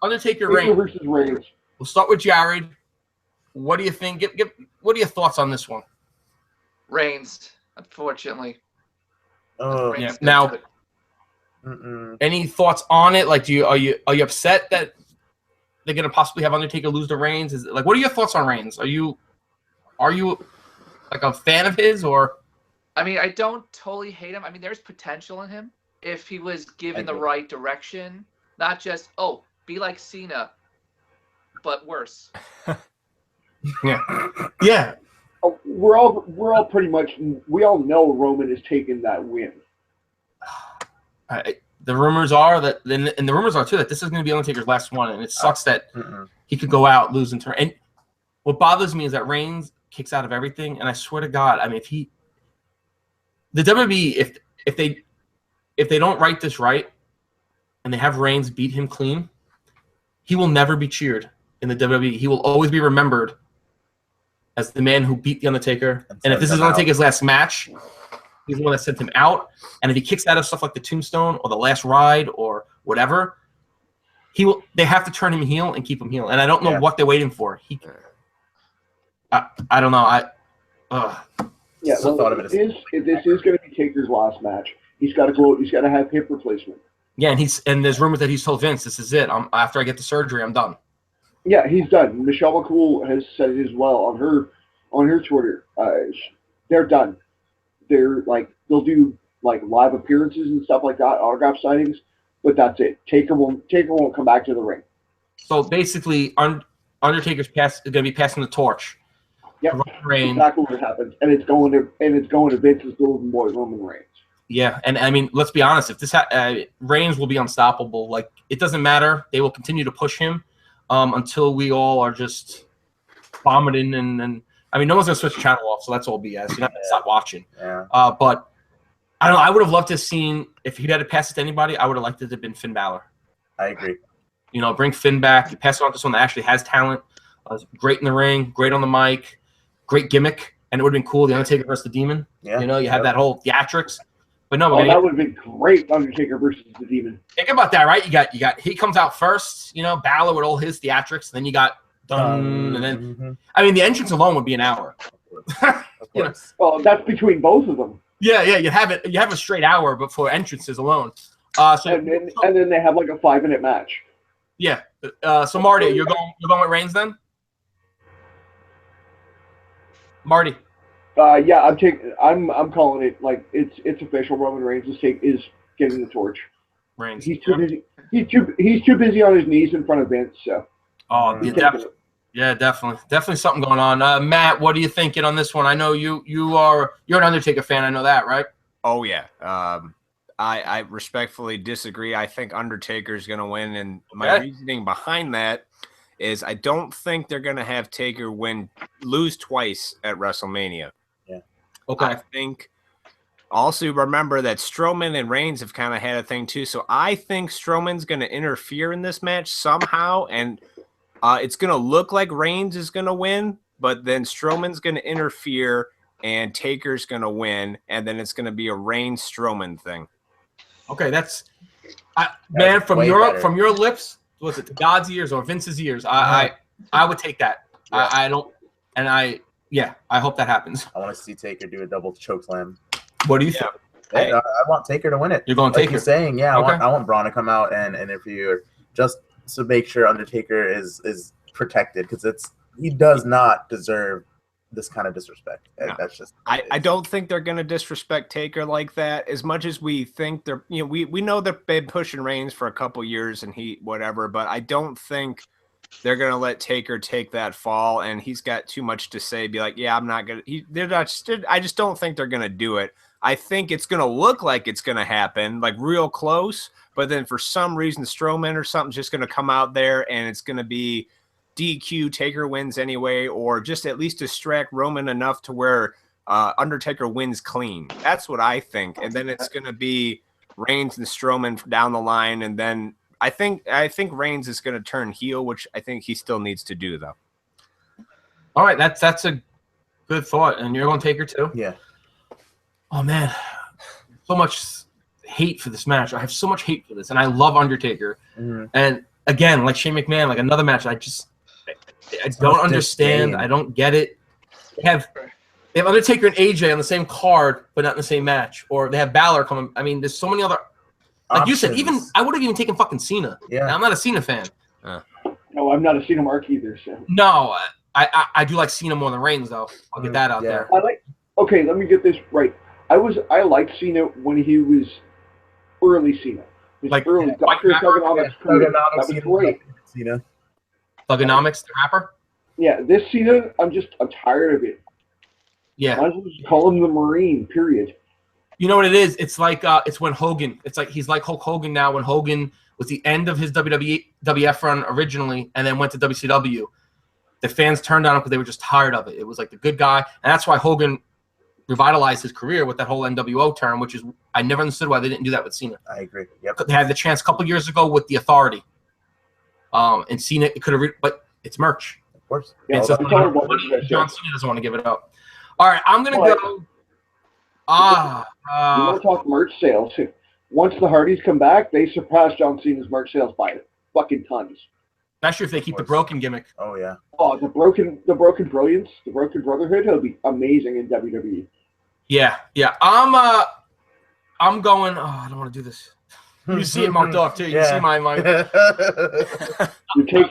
Undertaker Reigns versus Reigns. We'll start with Jared. What do you think? What are your thoughts on this one? Reigns, unfortunately. Yeah. Now. Any thoughts on it? Like, are you upset that they're gonna possibly have Undertaker lose to Reigns? Is it, like, what are your thoughts on Reigns? Are you like a fan of his or? I mean, I don't totally hate him. I mean, there's potential in him if he was given the right direction. Not just be like Cena, but worse. Yeah. We're all pretty much. We all know Roman has taken that win. The rumors are that, and the rumors are too, that this is going to be Undertaker's last one, and it sucks that he could go out losing turn. And what bothers me is that Reigns kicks out of everything, and I swear to God, I mean, the WWE, if they don't write this right, and they have Reigns beat him clean, he will never be cheered in the WWE. He will always be remembered as the man who beat the Undertaker. And if this is Undertaker's last match. He's the one that sent him out, and if he kicks out of stuff like the Tombstone or the Last Ride or whatever, they have to turn him heel and keep him heel. And I don't know what they're waiting for. I don't know. If this is going to be Taker's last match, he's got to go. He's got to have hip replacement. Yeah, and there's rumors that he's told Vince, "This is it. After I get the surgery, I'm done." Yeah, he's done. Michelle McCool has said it as well on her Twitter. They're done. They'll do like live appearances and stuff like that, autograph signings, but that's it. Taker won't come back to the ring. So basically, Undertaker's is going to be passing the torch. Yep, exactly what happened, and it's going to Vince's golden boy, Roman Reigns. Yeah, and I mean, let's be honest. If this Reigns will be unstoppable. Like, it doesn't matter. They will continue to push him until we all are just vomiting and. I mean, no one's going to switch the channel off, so that's all BS. You're not going to stop watching. Yeah. But, I don't know. I would have loved to have seen, if he had to pass it to anybody, I would have liked it to have been Finn Balor. I agree. Bring Finn back. Pass it on to someone that actually has talent. Great in the ring. Great on the mic. Great gimmick. And it would have been cool, The Undertaker versus the Demon. Yeah. You have that whole theatrics. But no, that would have been great, Undertaker versus the Demon. Think about that, right? You got he comes out first, Balor with all his theatrics. And then you got done, and then I mean the entrance alone would be an hour. Well, that's between both of them. Yeah, you have a straight hour before entrances alone. And then they have like a 5-minute match. Yeah. So Marty, you're going with Reigns then? Marty. Yeah, I'm calling it like it's official. Roman Reigns is getting the torch. Reigns. He's too busy. He's too busy on his knees in front of Vince. So. Oh, yeah, definitely something going on. Matt, what are you thinking on this one? I know you're an Undertaker fan. I know that, right? Oh yeah. I respectfully disagree. I think Undertaker's going to win, and my reasoning behind that is I don't think they're going to have Taker lose twice at WrestleMania. Yeah. Okay. I think also remember that Strowman and Reigns have kind of had a thing too. So I think Strowman's going to interfere in this match somehow, and it's going to look like Reigns is going to win, but then Strowman's going to interfere and Taker's going to win, and then it's going to be a Reigns-Strowman thing. Okay, man, from your lips, was it to God's ears or Vince's ears? I would take that. Yeah. I hope that happens. I want to see Taker do a double chokeslam. What do you think? Hey, I want Taker to win it. You're going Taker. You're saying, yeah, okay. I want Braun to come out and interfere just to make sure Undertaker is protected, because he does not deserve this kind of disrespect. No. That's just I don't think they're going to disrespect Taker like that, as much as we think they're, we know they've been pushing Reigns for a couple years and whatever, but I don't think they're going to let Taker take that fall, and he's got too much to say, be like, yeah, I'm not going to, I just don't think they're going to do it. I think it's going to look like it's going to happen, like real close, but then for some reason Strowman or something's just going to come out there and it's going to be DQ, Taker wins anyway, or just at least distract Roman enough to where Undertaker wins clean. That's what I think. And then it's going to be Reigns and Strowman down the line, and then I think Reigns is going to turn heel, which I think he still needs to do, though. All right, that's a good thought. And you're going Taker too? Yeah. Oh man, so much hate for this match. I have so much hate for this, and I love Undertaker. Mm-hmm. And again, like Shane McMahon, like another match, I don't understand. I don't get it. They have Undertaker and AJ on the same card, but not in the same match. Or they have Balor coming. I mean, there's so many other. Like options. You said, even I would have even taken fucking Cena. Yeah, and I'm not a Cena fan. No, I'm not a Cena mark either. So no, I do like Cena more than Reigns, though. I'll get that out there. Okay, let me get this right. I liked Cena when he was early Cena. Like early Dr. Thugonomics. That was great. Cena. Thugonomics, the rapper? Yeah, this Cena, I'm tired of it. Yeah. Might as well just call him the Marine, period. You know what it is? It's like it's when Hogan. It's like he's like Hulk Hogan now. When Hogan was the end of his WWF run originally, and then went to WCW, the fans turned on him because they were just tired of it. It was like the good guy, and that's why Hogan revitalized his career with that whole NWO term, which is I never understood why they didn't do that with Cena. I agree. Yep. They had the chance a couple years ago with the Authority, and Cena it could have, but it's merch. Of course. Yeah, John Cena doesn't want to give it up. All right, I'm gonna go. You want to talk merch sales? Once the Hardys come back, they surpass John Cena's merch sales by fucking tons. Especially if they keep the broken gimmick. Oh yeah. Oh, the broken brilliance, the broken brotherhood. It'll be amazing in WWE. Yeah. I'm going. Oh, I don't want to do this. You see it marked off too. You see my.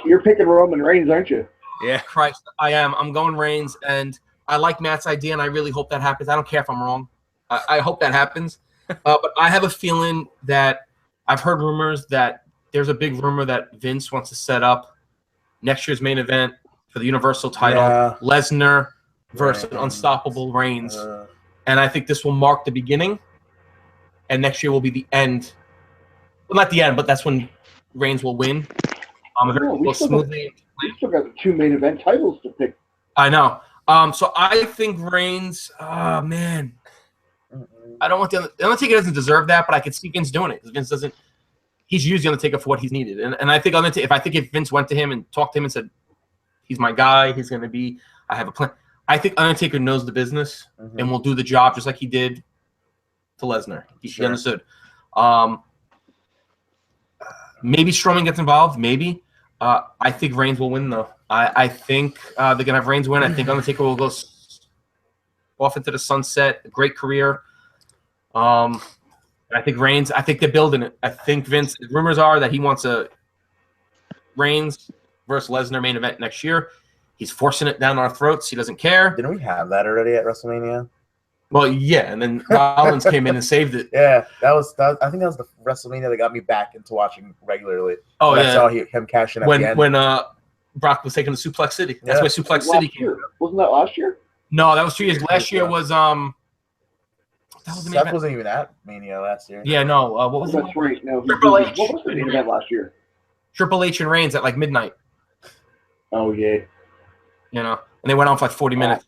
You're picking Roman Reigns, aren't you? Yeah. Christ, I am. I'm going Reigns, and I like Matt's idea, and I really hope that happens. I don't care if I'm wrong. I hope that happens. But I have a feeling that I've heard rumors that there's a big rumor that Vince wants to set up next year's main event for the Universal title, Lesnar versus Unstoppable Reigns. And I think this will mark the beginning, and next year will be the end. Well, not the end, but that's when Reigns will win. We still got the two main event titles to pick. I know. So I think Reigns. Oh man, I don't want the Undertaker doesn't deserve that, but I could see Vince doing it because Vince doesn't. He's used the Undertaker for what he's needed, and I think if Vince went to him and talked to him and said, "He's my guy. He's going to be. I have a plan." I think Undertaker knows the business and will do the job just like he did to Lesnar. He understood. Maybe Strowman gets involved. Maybe. I think Reigns will win, though. I think they're going to have Reigns win. I think Undertaker will go off into the sunset. A great career. I think Reigns, I think they're building it. I think Vince, rumors are that he wants a Reigns versus Lesnar main event next year. He's forcing it down our throats. He doesn't care. Didn't we have that already at WrestleMania? Well, yeah, and then Rollins came in and saved it. Yeah, I think that was the WrestleMania that got me back into watching regularly. Oh, when yeah. I saw him cash in at the end. When Brock was taking the Suplex City. That's where Suplex City came from. Wasn't that last year? No, that was 2 years. Last year was that was the main Seth event. wasn't even at Mania last year. Yeah, no. What was That's right. No, Triple H. What was the main event last year? Triple H and Reigns at like midnight. Oh yeah. You know, and they went on for like 40 minutes.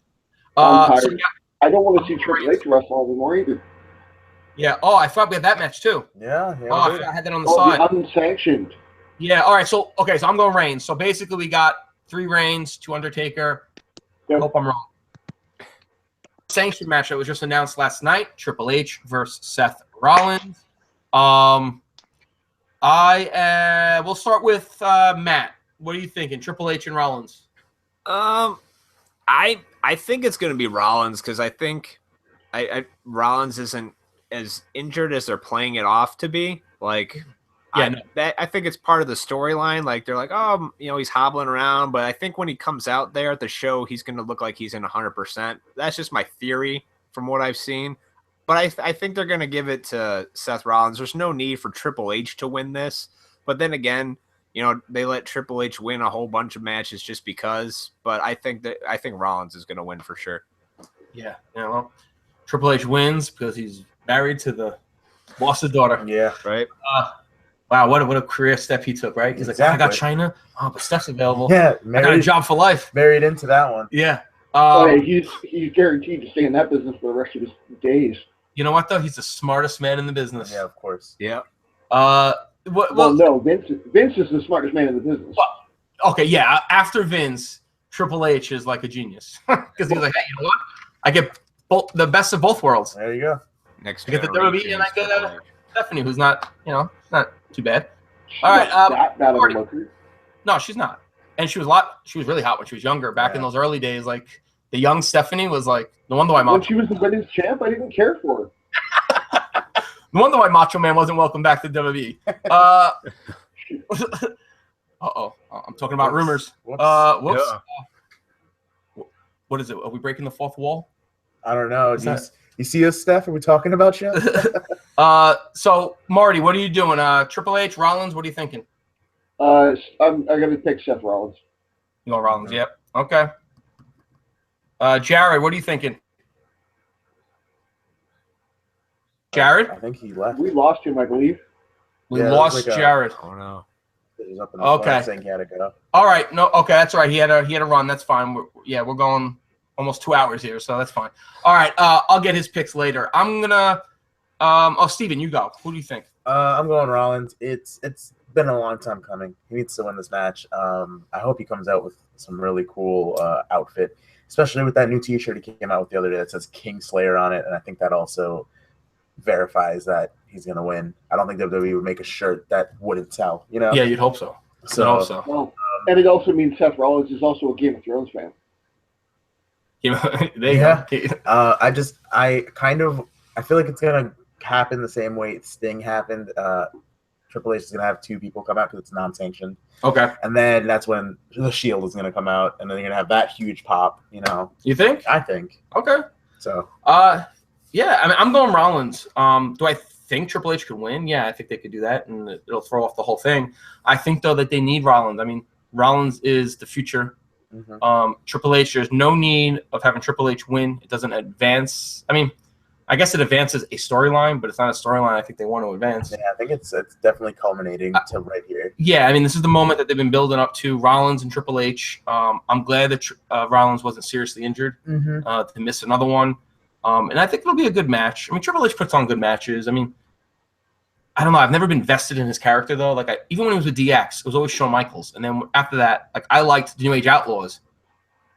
I'm tired. So, I don't want to see Triple H wrestle anymore either. yeah. Oh, I thought we had that match too. Yeah. Oh, I forgot I had that on the Oh, side. the unsanctioned. Yeah. All right. So okay. So I'm going Reigns. So basically, we got 3 Reigns, 2 Undertaker. Yep. Hope I'm wrong. Sanctioned match that was just announced last night: Triple H versus Seth Rollins. We'll start with Matt. What are you thinking? Triple H and Rollins. I think it's going to be Rollins because I think Rollins isn't as injured as they're playing it off to be. Like, Yeah, I think it's part of the storyline. Like, they're like, oh, he's hobbling around. But I think when he comes out there at the show, he's going to look like he's in 100%. That's just my theory from what I've seen. But I think they're going to give it to Seth Rollins. There's no need for Triple H to win this. But then again, they let Triple H win a whole bunch of matches just because. But I think Rollins is going to win for sure. Yeah. Well, Triple H wins because he's married to the boss's daughter. Yeah. Right. Wow, what a career step he took, right? He's like, I got China. Oh, but Steph's available. Yeah. I got a job for life. Married into that one. Yeah. He's guaranteed to stay in that business for the rest of his days. You know what though? He's the smartest man in the business. Yeah, of course. Yeah. Well, no, Vince is the smartest man in the business. Well, okay, yeah. After Vince, Triple H is like a genius because he's like, hey, you know what? I get the best of both worlds. There you go. Next, I get the WWE and I get Stephanie, who's not too bad. She's All right, not that bad of a looker. No, she's not. And she was really hot when she was younger. Back in those early days, like the young Stephanie was like no wonder why when she was the women's champ, I didn't care for her. No wonder why Macho Man wasn't welcome back to WWE. I'm talking about rumors. Whoops. Yeah. What is it? Are we breaking the fourth wall? I don't know. You see us, Steph? Are we talking about you? So Marty, what are you doing? Triple H, Rollins, what are you thinking? I'm gonna pick Seth Rollins. You go Rollins, yep. Okay. Jared, what are you thinking? Jared? I think he left. We lost him, I believe. We lost Jared. Oh no. He was up in the Okay. saying he had to go. All right. No. Okay, that's right. He had a run. That's fine. We're going almost 2 hours here, so that's fine. All right. I'll get his picks later. I'm gonna. Steven, you go. Who do you think? I'm going Rollins. It's been a long time coming. He needs to win this match. I hope he comes out with some really cool outfit, especially with that new T-shirt he came out with the other day that says Kingslayer on it, and I think that also verifies that he's going to win. I don't think WWE would make a shirt that wouldn't sell, Yeah, you'd hope so. So. Well, and it also means Seth Rollins is also a Game of Thrones fan. There you go. I feel like it's going to happen the same way Sting happened. Triple H is going to have 2 people come out because it's non-sanctioned. Okay. And then that's when the Shield is going to come out, and then you're going to have that huge pop, You think? I think. Okay. So. Yeah, I mean, I'm going Rollins. Do I think Triple H could win? Yeah, I think they could do that, and it'll throw off the whole thing. I think, though, that they need Rollins. I mean, Rollins is the future. Mm-hmm. Triple H, there's no need of having Triple H win. It doesn't advance. I mean, I guess it advances a storyline, but it's not a storyline I think they want to advance. Yeah, I think it's definitely culminating to right here. Yeah, I mean, this is the moment that they've been building up to, Rollins and Triple H. I'm glad that Rollins wasn't seriously injured to miss another one. And I think it'll be a good match. I mean, Triple H puts on good matches. I mean, I don't know. I've never been vested in his character, though. Like, even when he was with DX, it was always Shawn Michaels. And then after that, like, I liked the New Age Outlaws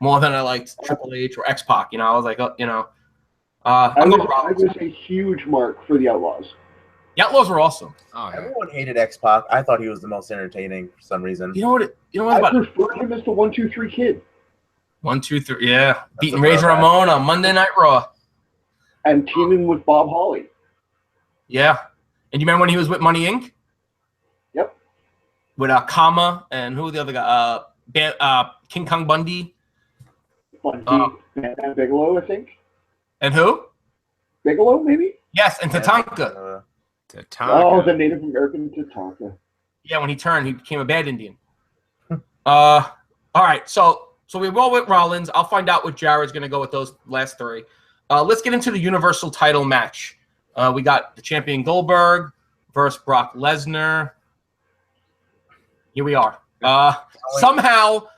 more than I liked Triple H or X-Pac. I was like, I was a huge mark for the Outlaws. The Outlaws were awesome. Oh, yeah. Everyone hated X-Pac. I thought he was the most entertaining for some reason. You know what I about preferred him as the 1-2-3 kid. 1, 2, 3, yeah. Beating Razor Ramon on Monday Night Raw. And teaming with Bob Holly. Yeah. And you remember when he was with Money Inc.? Yep. With Kama and who was the other guy? King Kong Bundy. Bundy and Bigelow, I think. And who? Bigelow, maybe? Yes, and Tatanka. Oh, the Native American Tatanka. Yeah, when he turned, he became a bad Indian. All right, so we roll with Rollins. I'll find out what Jared's going to go with those last three. Let's get into the Universal title match. We got the champion Goldberg versus Brock Lesnar. Here we are. Somehow,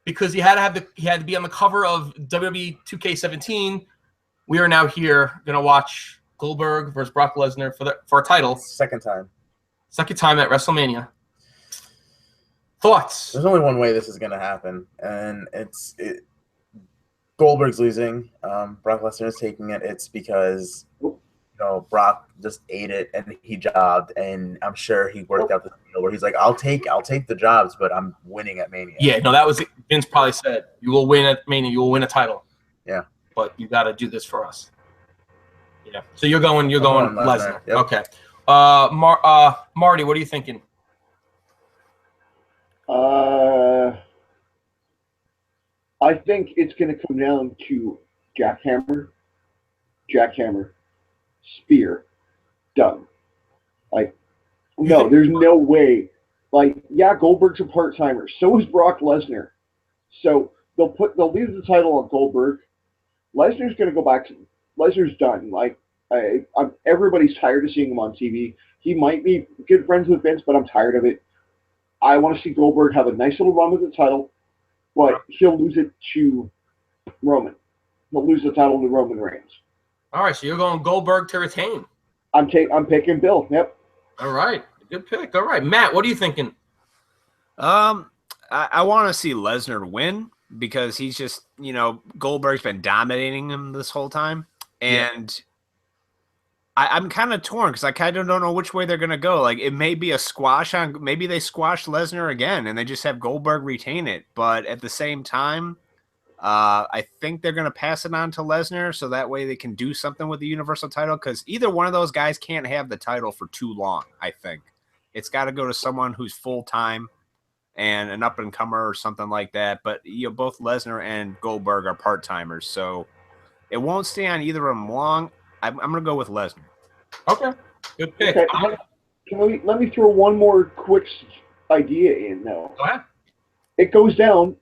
because he had to be on the cover of WWE 2K17, we are now here going to watch Goldberg versus Brock Lesnar for a title. Second time at WrestleMania. Thoughts? There's only one way this is going to happen, and Goldberg's losing. Brock Lesnar is taking it. It's because Brock just ate it and he jobbed, and I'm sure he worked out the deal where he's like, I'll take the jobs, but I'm winning at Mania. Yeah, no, that was Vince probably said, you will win at Mania, you will win a title. Yeah. But you got to do this for us. Yeah. So you're going Lesnar. Yep. Okay. Marty, what are you thinking? I think it's going to come down to jackhammer, spear, done. Like, no, there's no way. Like, yeah, Goldberg's a part-timer. So is Brock Lesnar. So they'll leave the title on Goldberg. Lesnar's going to go back to. Lesnar's done. Like, everybody's tired of seeing him on TV. He might be good friends with Vince, but I'm tired of it. I want to see Goldberg have a nice little run with the title, but he'll lose it to Roman. He'll lose the title to Roman Reigns. All right, so you're going Goldberg to retain. I'm picking Bill. Yep. All right, good pick. All right, Matt, what are you thinking? I want to see Lesnar win because he's just, Goldberg's been dominating him this whole time, and I'm kind of torn because I kind of don't know which way they're gonna go. Like, it may be a squash on. Maybe they squash Lesnar again and they just have Goldberg retain it. But at the same time, I think they're gonna pass it on to Lesnar so that way they can do something with the Universal title. Because either one of those guys can't have the title for too long. I think it's got to go to someone who's full time and an up and comer or something like that. But both Lesnar and Goldberg are part timers, so it won't stay on either of them long. I'm going to go with Lesnar. Okay. Good pick. Okay. Let me throw one more quick idea in, though. Go ahead. It goes down.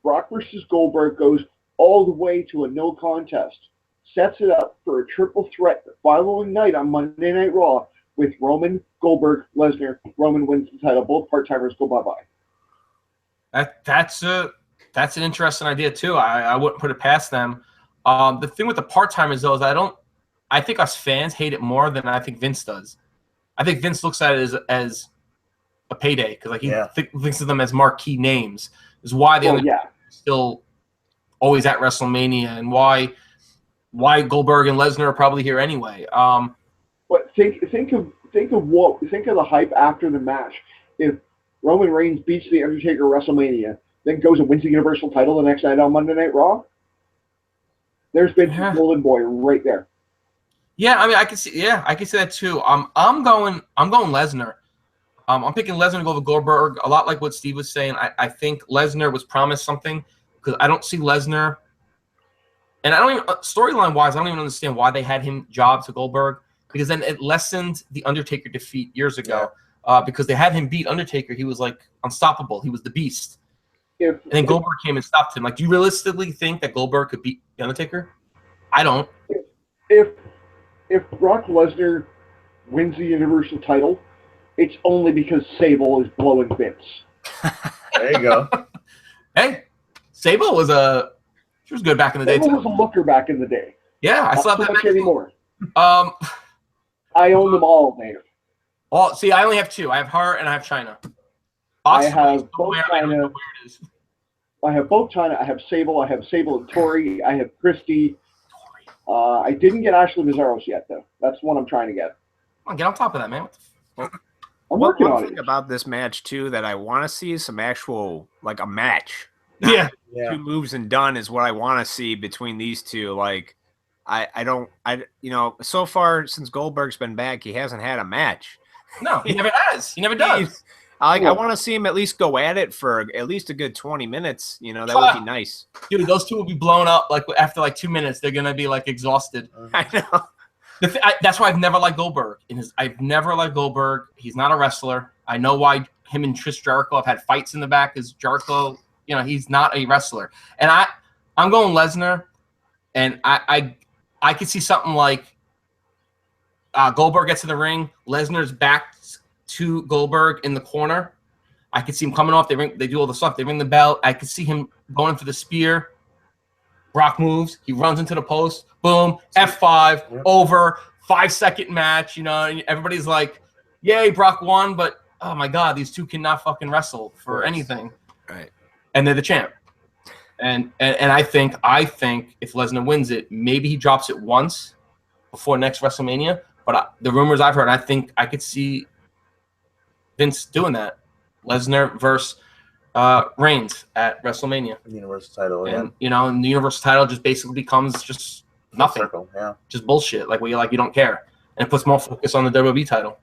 Brock versus Goldberg goes all the way to a no contest. Sets it up for a triple threat the following night on Monday Night Raw with Roman, Goldberg, Lesnar. Roman wins the title. Both part-timers go bye-bye. That's an interesting idea, too. I wouldn't put it past them. The thing with the part-timers, though, is I think us fans hate it more than I think Vince does. I think Vince looks at it as a payday because he thinks of them as marquee names. Is why the still always at WrestleMania and why Goldberg and Lesnar are probably here anyway. But think of the hype after the match. If Roman Reigns beats the Undertaker at WrestleMania, then goes and wins the Universal title the next night on Monday Night Raw, there's been golden boy right there. Yeah, I mean, I can see that too. I'm going Lesnar. I'm picking Lesnar to go with Goldberg. A lot like what Steve was saying. I think Lesnar was promised something because I don't see Lesnar, and I don't even storyline wise, I don't even understand why they had him job to Goldberg because then it lessened the Undertaker defeat years ago. Because they had him beat Undertaker, he was like unstoppable. He was the beast. And then Goldberg came and stopped him. Like, do you realistically think that Goldberg could beat the Undertaker? I don't. If Brock Lesnar wins the Universal title, it's only because Sable is blowing Vince. There you go. Hey, Sable she was good back in the day. Sable was a looker back in the day. Yeah, I saw that much anymore. I own them all, Dave. Well, see, I only have two. I have her and I have China. I have both China. I have both China. I have Sable. I have Sable and Tori. I have Christy. I didn't get Ashley Mazzaros yet, though. That's one I'm trying to get. Come on, get on top of that, man. I'm working on it. One thing about this match, too, that I want to see is some actual, like, a match. Yeah. Two moves and done is what I want to see between these two. Like, so far since Goldberg's been back, he hasn't had a match. No, he never has. He never does. I want to see him at least go at it for at least a good 20 minutes. You know, that would be nice. Dude, those two will be blown up like after like 2 minutes. They're gonna be like exhausted. I know. That's why I've never liked Goldberg. I've never liked Goldberg. He's not a wrestler. I know why him and Chris Jericho have had fights in the back. Because Jericho, you know, he's not a wrestler. And I'm going Lesnar, and I could see something like Goldberg gets in the ring, Lesnar's back to Goldberg in the corner. I could see him coming off. They do all the stuff. They ring the bell. I could see him going for the spear. Brock moves. He runs into the post. Boom. F5. Over. 5-second match. You know, and everybody's like, "Yay, Brock won!" But oh my God, these two cannot fucking wrestle for anything. Right. And they're the champ. And I think if Lesnar wins it, maybe he drops it once before next WrestleMania. But the rumors I've heard, I think I could see Vince doing that. Lesnar versus Reigns at WrestleMania. Universal title, and you know, and the Universal title just basically becomes just nothing. Circle, yeah. Just bullshit. Like you don't care. And it puts more focus on the WWE title.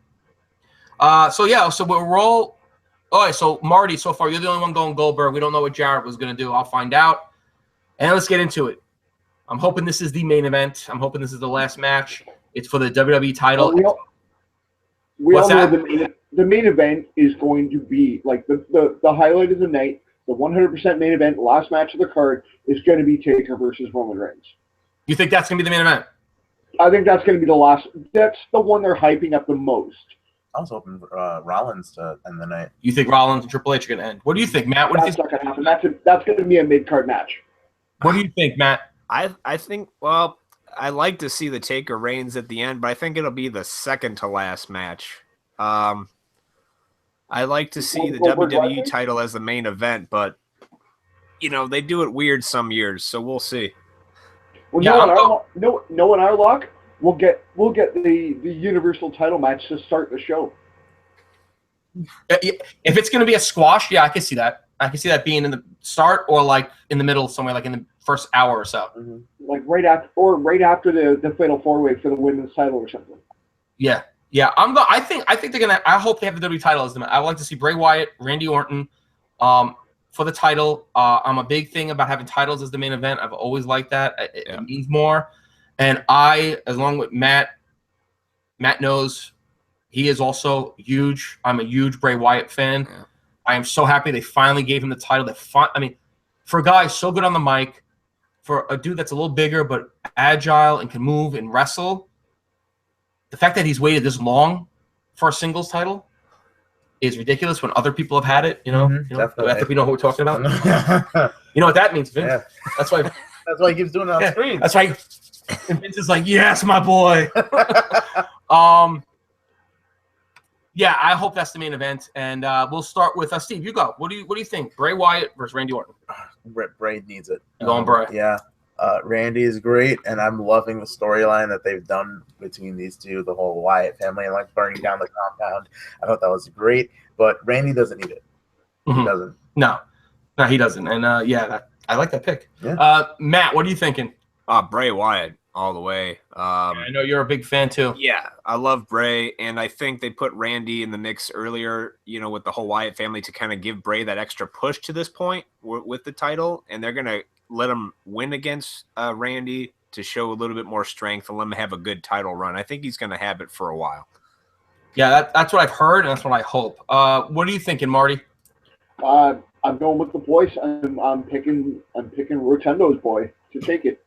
So we're all all right. So Marty, so far you're the only one going Goldberg. We don't know what Jarrett was gonna do. I'll find out. And let's get into it. I'm hoping this is the main event. I'm hoping this is the last match. It's for the WWE title. We all know the main event is going to be like the highlight of the night. The 100% main event, last match of the card, is going to be Taker versus Roman Reigns. You think that's going to be the main event? I think that's going to be the last. That's the one they're hyping up the most. I was hoping Rollins to end the night. You think Rollins and Triple H are going to end? What do you think, Matt? That's not going to happen. That's going to be a mid-card match. What do you think, Matt? I think, well, I like to see the Taker Reigns at the end, but I think it'll be the second to last match. I like to see the WWE title as the main event, but you know they do it weird some years, so we'll see. Well, in our luck, we'll get the Universal title match to start the show. If it's going to be a squash, yeah, I can see that. I can see that being in the start or like in the middle somewhere, like in the first hour or so. Mm-hmm. Like right after the Fatal 4-Way for the women's title or something. Yeah. Yeah, I think they're gonna. I hope they have the WWE title as the match. I would like to see Bray Wyatt, Randy Orton, for the title. I'm a big thing about having titles as the main event. I've always liked that. It means more. And along with Matt knows he is also huge. I'm a huge Bray Wyatt fan. Yeah. I am so happy they finally gave him the title. For a guy so good on the mic, for a dude that's a little bigger but agile and can move and wrestle. The fact that he's waited this long for a singles title is ridiculous when other people have had it, I think we know who we're talking about. You know what that means, Vince? Yeah. That's why he keeps doing it on screen. That's why and Vince is like, yes, my boy. Yeah, I hope that's the main event. And we'll start with Steve. You go. What do you think? Bray Wyatt versus Randy Orton. Bray needs it. You going Bray? Yeah. Randy is great, and I'm loving the storyline that they've done between these two, the whole Wyatt family, and like burning down the compound. I thought that was great, but Randy doesn't need it. Mm-hmm. He doesn't. No, he doesn't. And I like that pick. Yeah. Matt, what are you thinking? Bray Wyatt all the way. I know you're a big fan too. Yeah, I love Bray, and I think they put Randy in the mix earlier, with the whole Wyatt family to kind of give Bray that extra push to this point with the title, and they're gonna let him win against Randy to show a little bit more strength and let him have a good title run. I think he's going to have it for a while. Yeah, that's what I've heard, and that's what I hope. What are you thinking, Marty? I'm going with the boys. I'm picking Rotundo's boy to take it.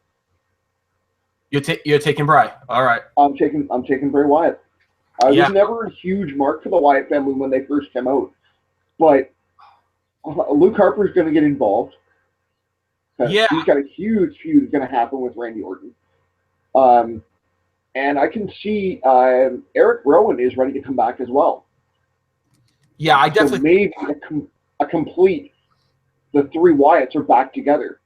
You're taking Bray. All right. I'm taking Bray Wyatt. I was never a huge mark for the Wyatt family when they first came out, but Luke Harper's going to get involved. Yeah, he's got a huge feud going to happen with Randy Orton, and I can see Eric Rowan is ready to come back as well. Yeah, I definitely maybe a complete. The three Wyatts are back together.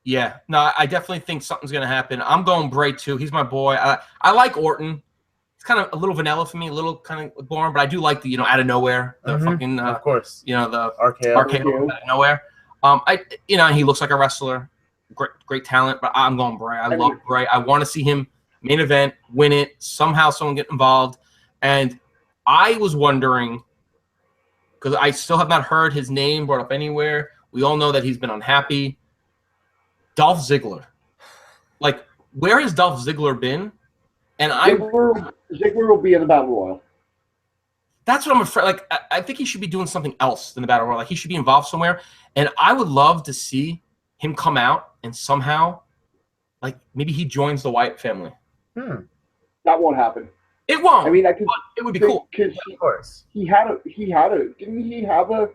Yeah, no, I definitely think something's going to happen. I'm going Bray too. He's my boy. I like Orton. It's kind of a little vanilla for me, a little kind of boring, but I do like the out of nowhere, the fucking of course, the RKO out of nowhere. He looks like a wrestler, great talent, but I'm going Bray. I love Bray. I want to see him main event, win it, somehow someone get involved. And I was wondering because I still have not heard his name brought up anywhere. We all know that he's been unhappy. Dolph Ziggler. Like, where has Dolph Ziggler been? And Ziggler will be in the Battle Royal. That's what I'm afraid. Like, I think he should be doing something else than the Battle Royal. Like, he should be involved somewhere. And I would love to see him come out and somehow, like, maybe he joins the Wyatt family. That won't happen. It won't. I mean, but it would be cool. Because he had a didn't he have a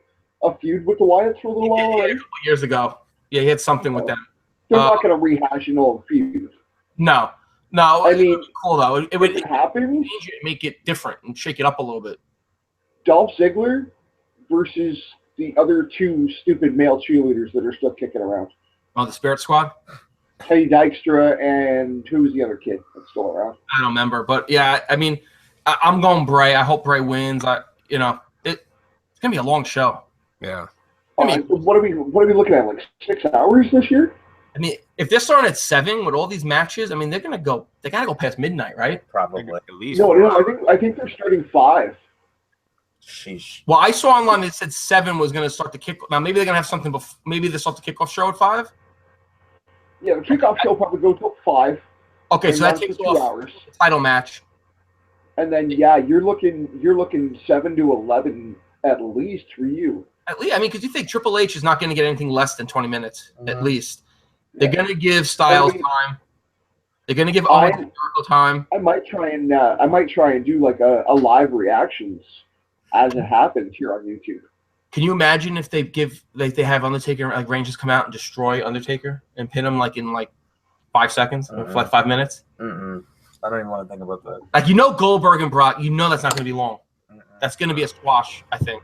feud with the Wyatts for a little while already? A couple years ago. Yeah, he had something with them. They're not going to rehash an old feud. No. I mean, it would be cool though. It would happen. Change it, make it different and shake it up a little bit. Dolph Ziggler versus the other two stupid male cheerleaders that are still kicking around. Oh, the Spirit Squad? Teddy Dykstra and who's the other kid that's still around? I don't remember, but yeah, I mean, I'm going Bray. I hope Bray wins. It's gonna be a long show. Yeah. What are we looking at? Like 6 hours this year? I mean, if they're starting at 7 with all these matches, I mean, they gotta go past midnight, right? Probably. At least. No, I think they're starting 5. Sheesh. Well, I saw online it said 7 was going to start the kick. Now, maybe they're going to have something before. Maybe they start the kickoff show at 5. Yeah, the kickoff show probably goes till 5. Okay, so that takes 2 off hours. the title match. And then you're looking 7 to 11 at least for you. At least, I mean, because you think Triple H is not going to get anything less than 20 minutes at least. They're going to give Styles time. They're going to give Owens time. I might try and do like a live reactions as it happens here on YouTube. Can you imagine if they have Undertaker, like Reigns just come out and destroy Undertaker and pin him like in 5 seconds, for like 5 minutes? I don't even want to think about that. Like, Goldberg and Brock, that's not going to be long. That's going to be a squash, I think.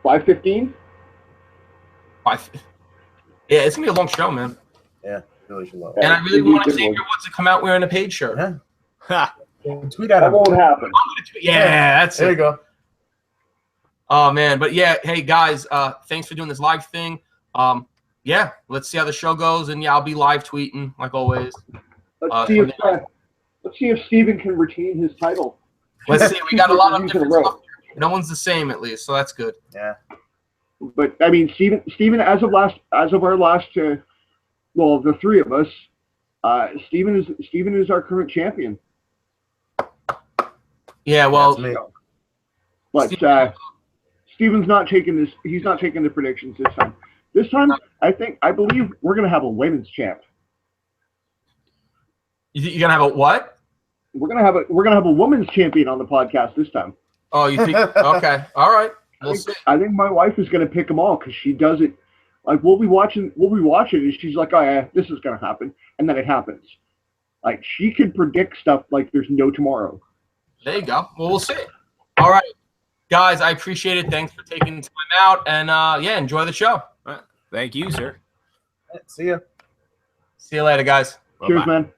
5:15. Yeah, it's going to be a long show, man. Yeah, really should love it. And I really want to see Xavier Woods to come out wearing a Paige shirt. Yeah. Tweet at him. That won't happen. Yeah, that's it. There you go. Oh, man. But, yeah, hey, guys, thanks for doing this live thing. Yeah, let's see how the show goes. And, yeah, I'll be live tweeting, like always. Let's see if Steven can retain his title. Let's see. We got a lot of different stuff. No one's the same, at least, so that's good. Yeah. But, I mean, Steven, as of our last, the 3 of us, Steven is our current champion. Yeah, well, but Steven's not taking this. He's not taking the predictions this time. This time, I believe we're gonna have a women's champ. You're gonna have a what? We're gonna have a women's champion on the podcast this time. Oh, you think? Okay, all right. I think my wife is gonna pick them all because she does it. Like we'll be watching, and she's like, "Oh yeah, this is gonna happen," and then it happens. Like she can predict stuff like there's no tomorrow. There you go. Well, we'll see. All right, guys, I appreciate it. Thanks for taking time out, and enjoy the show. Thank you, sir. See ya. See you later, guys. Cheers, man.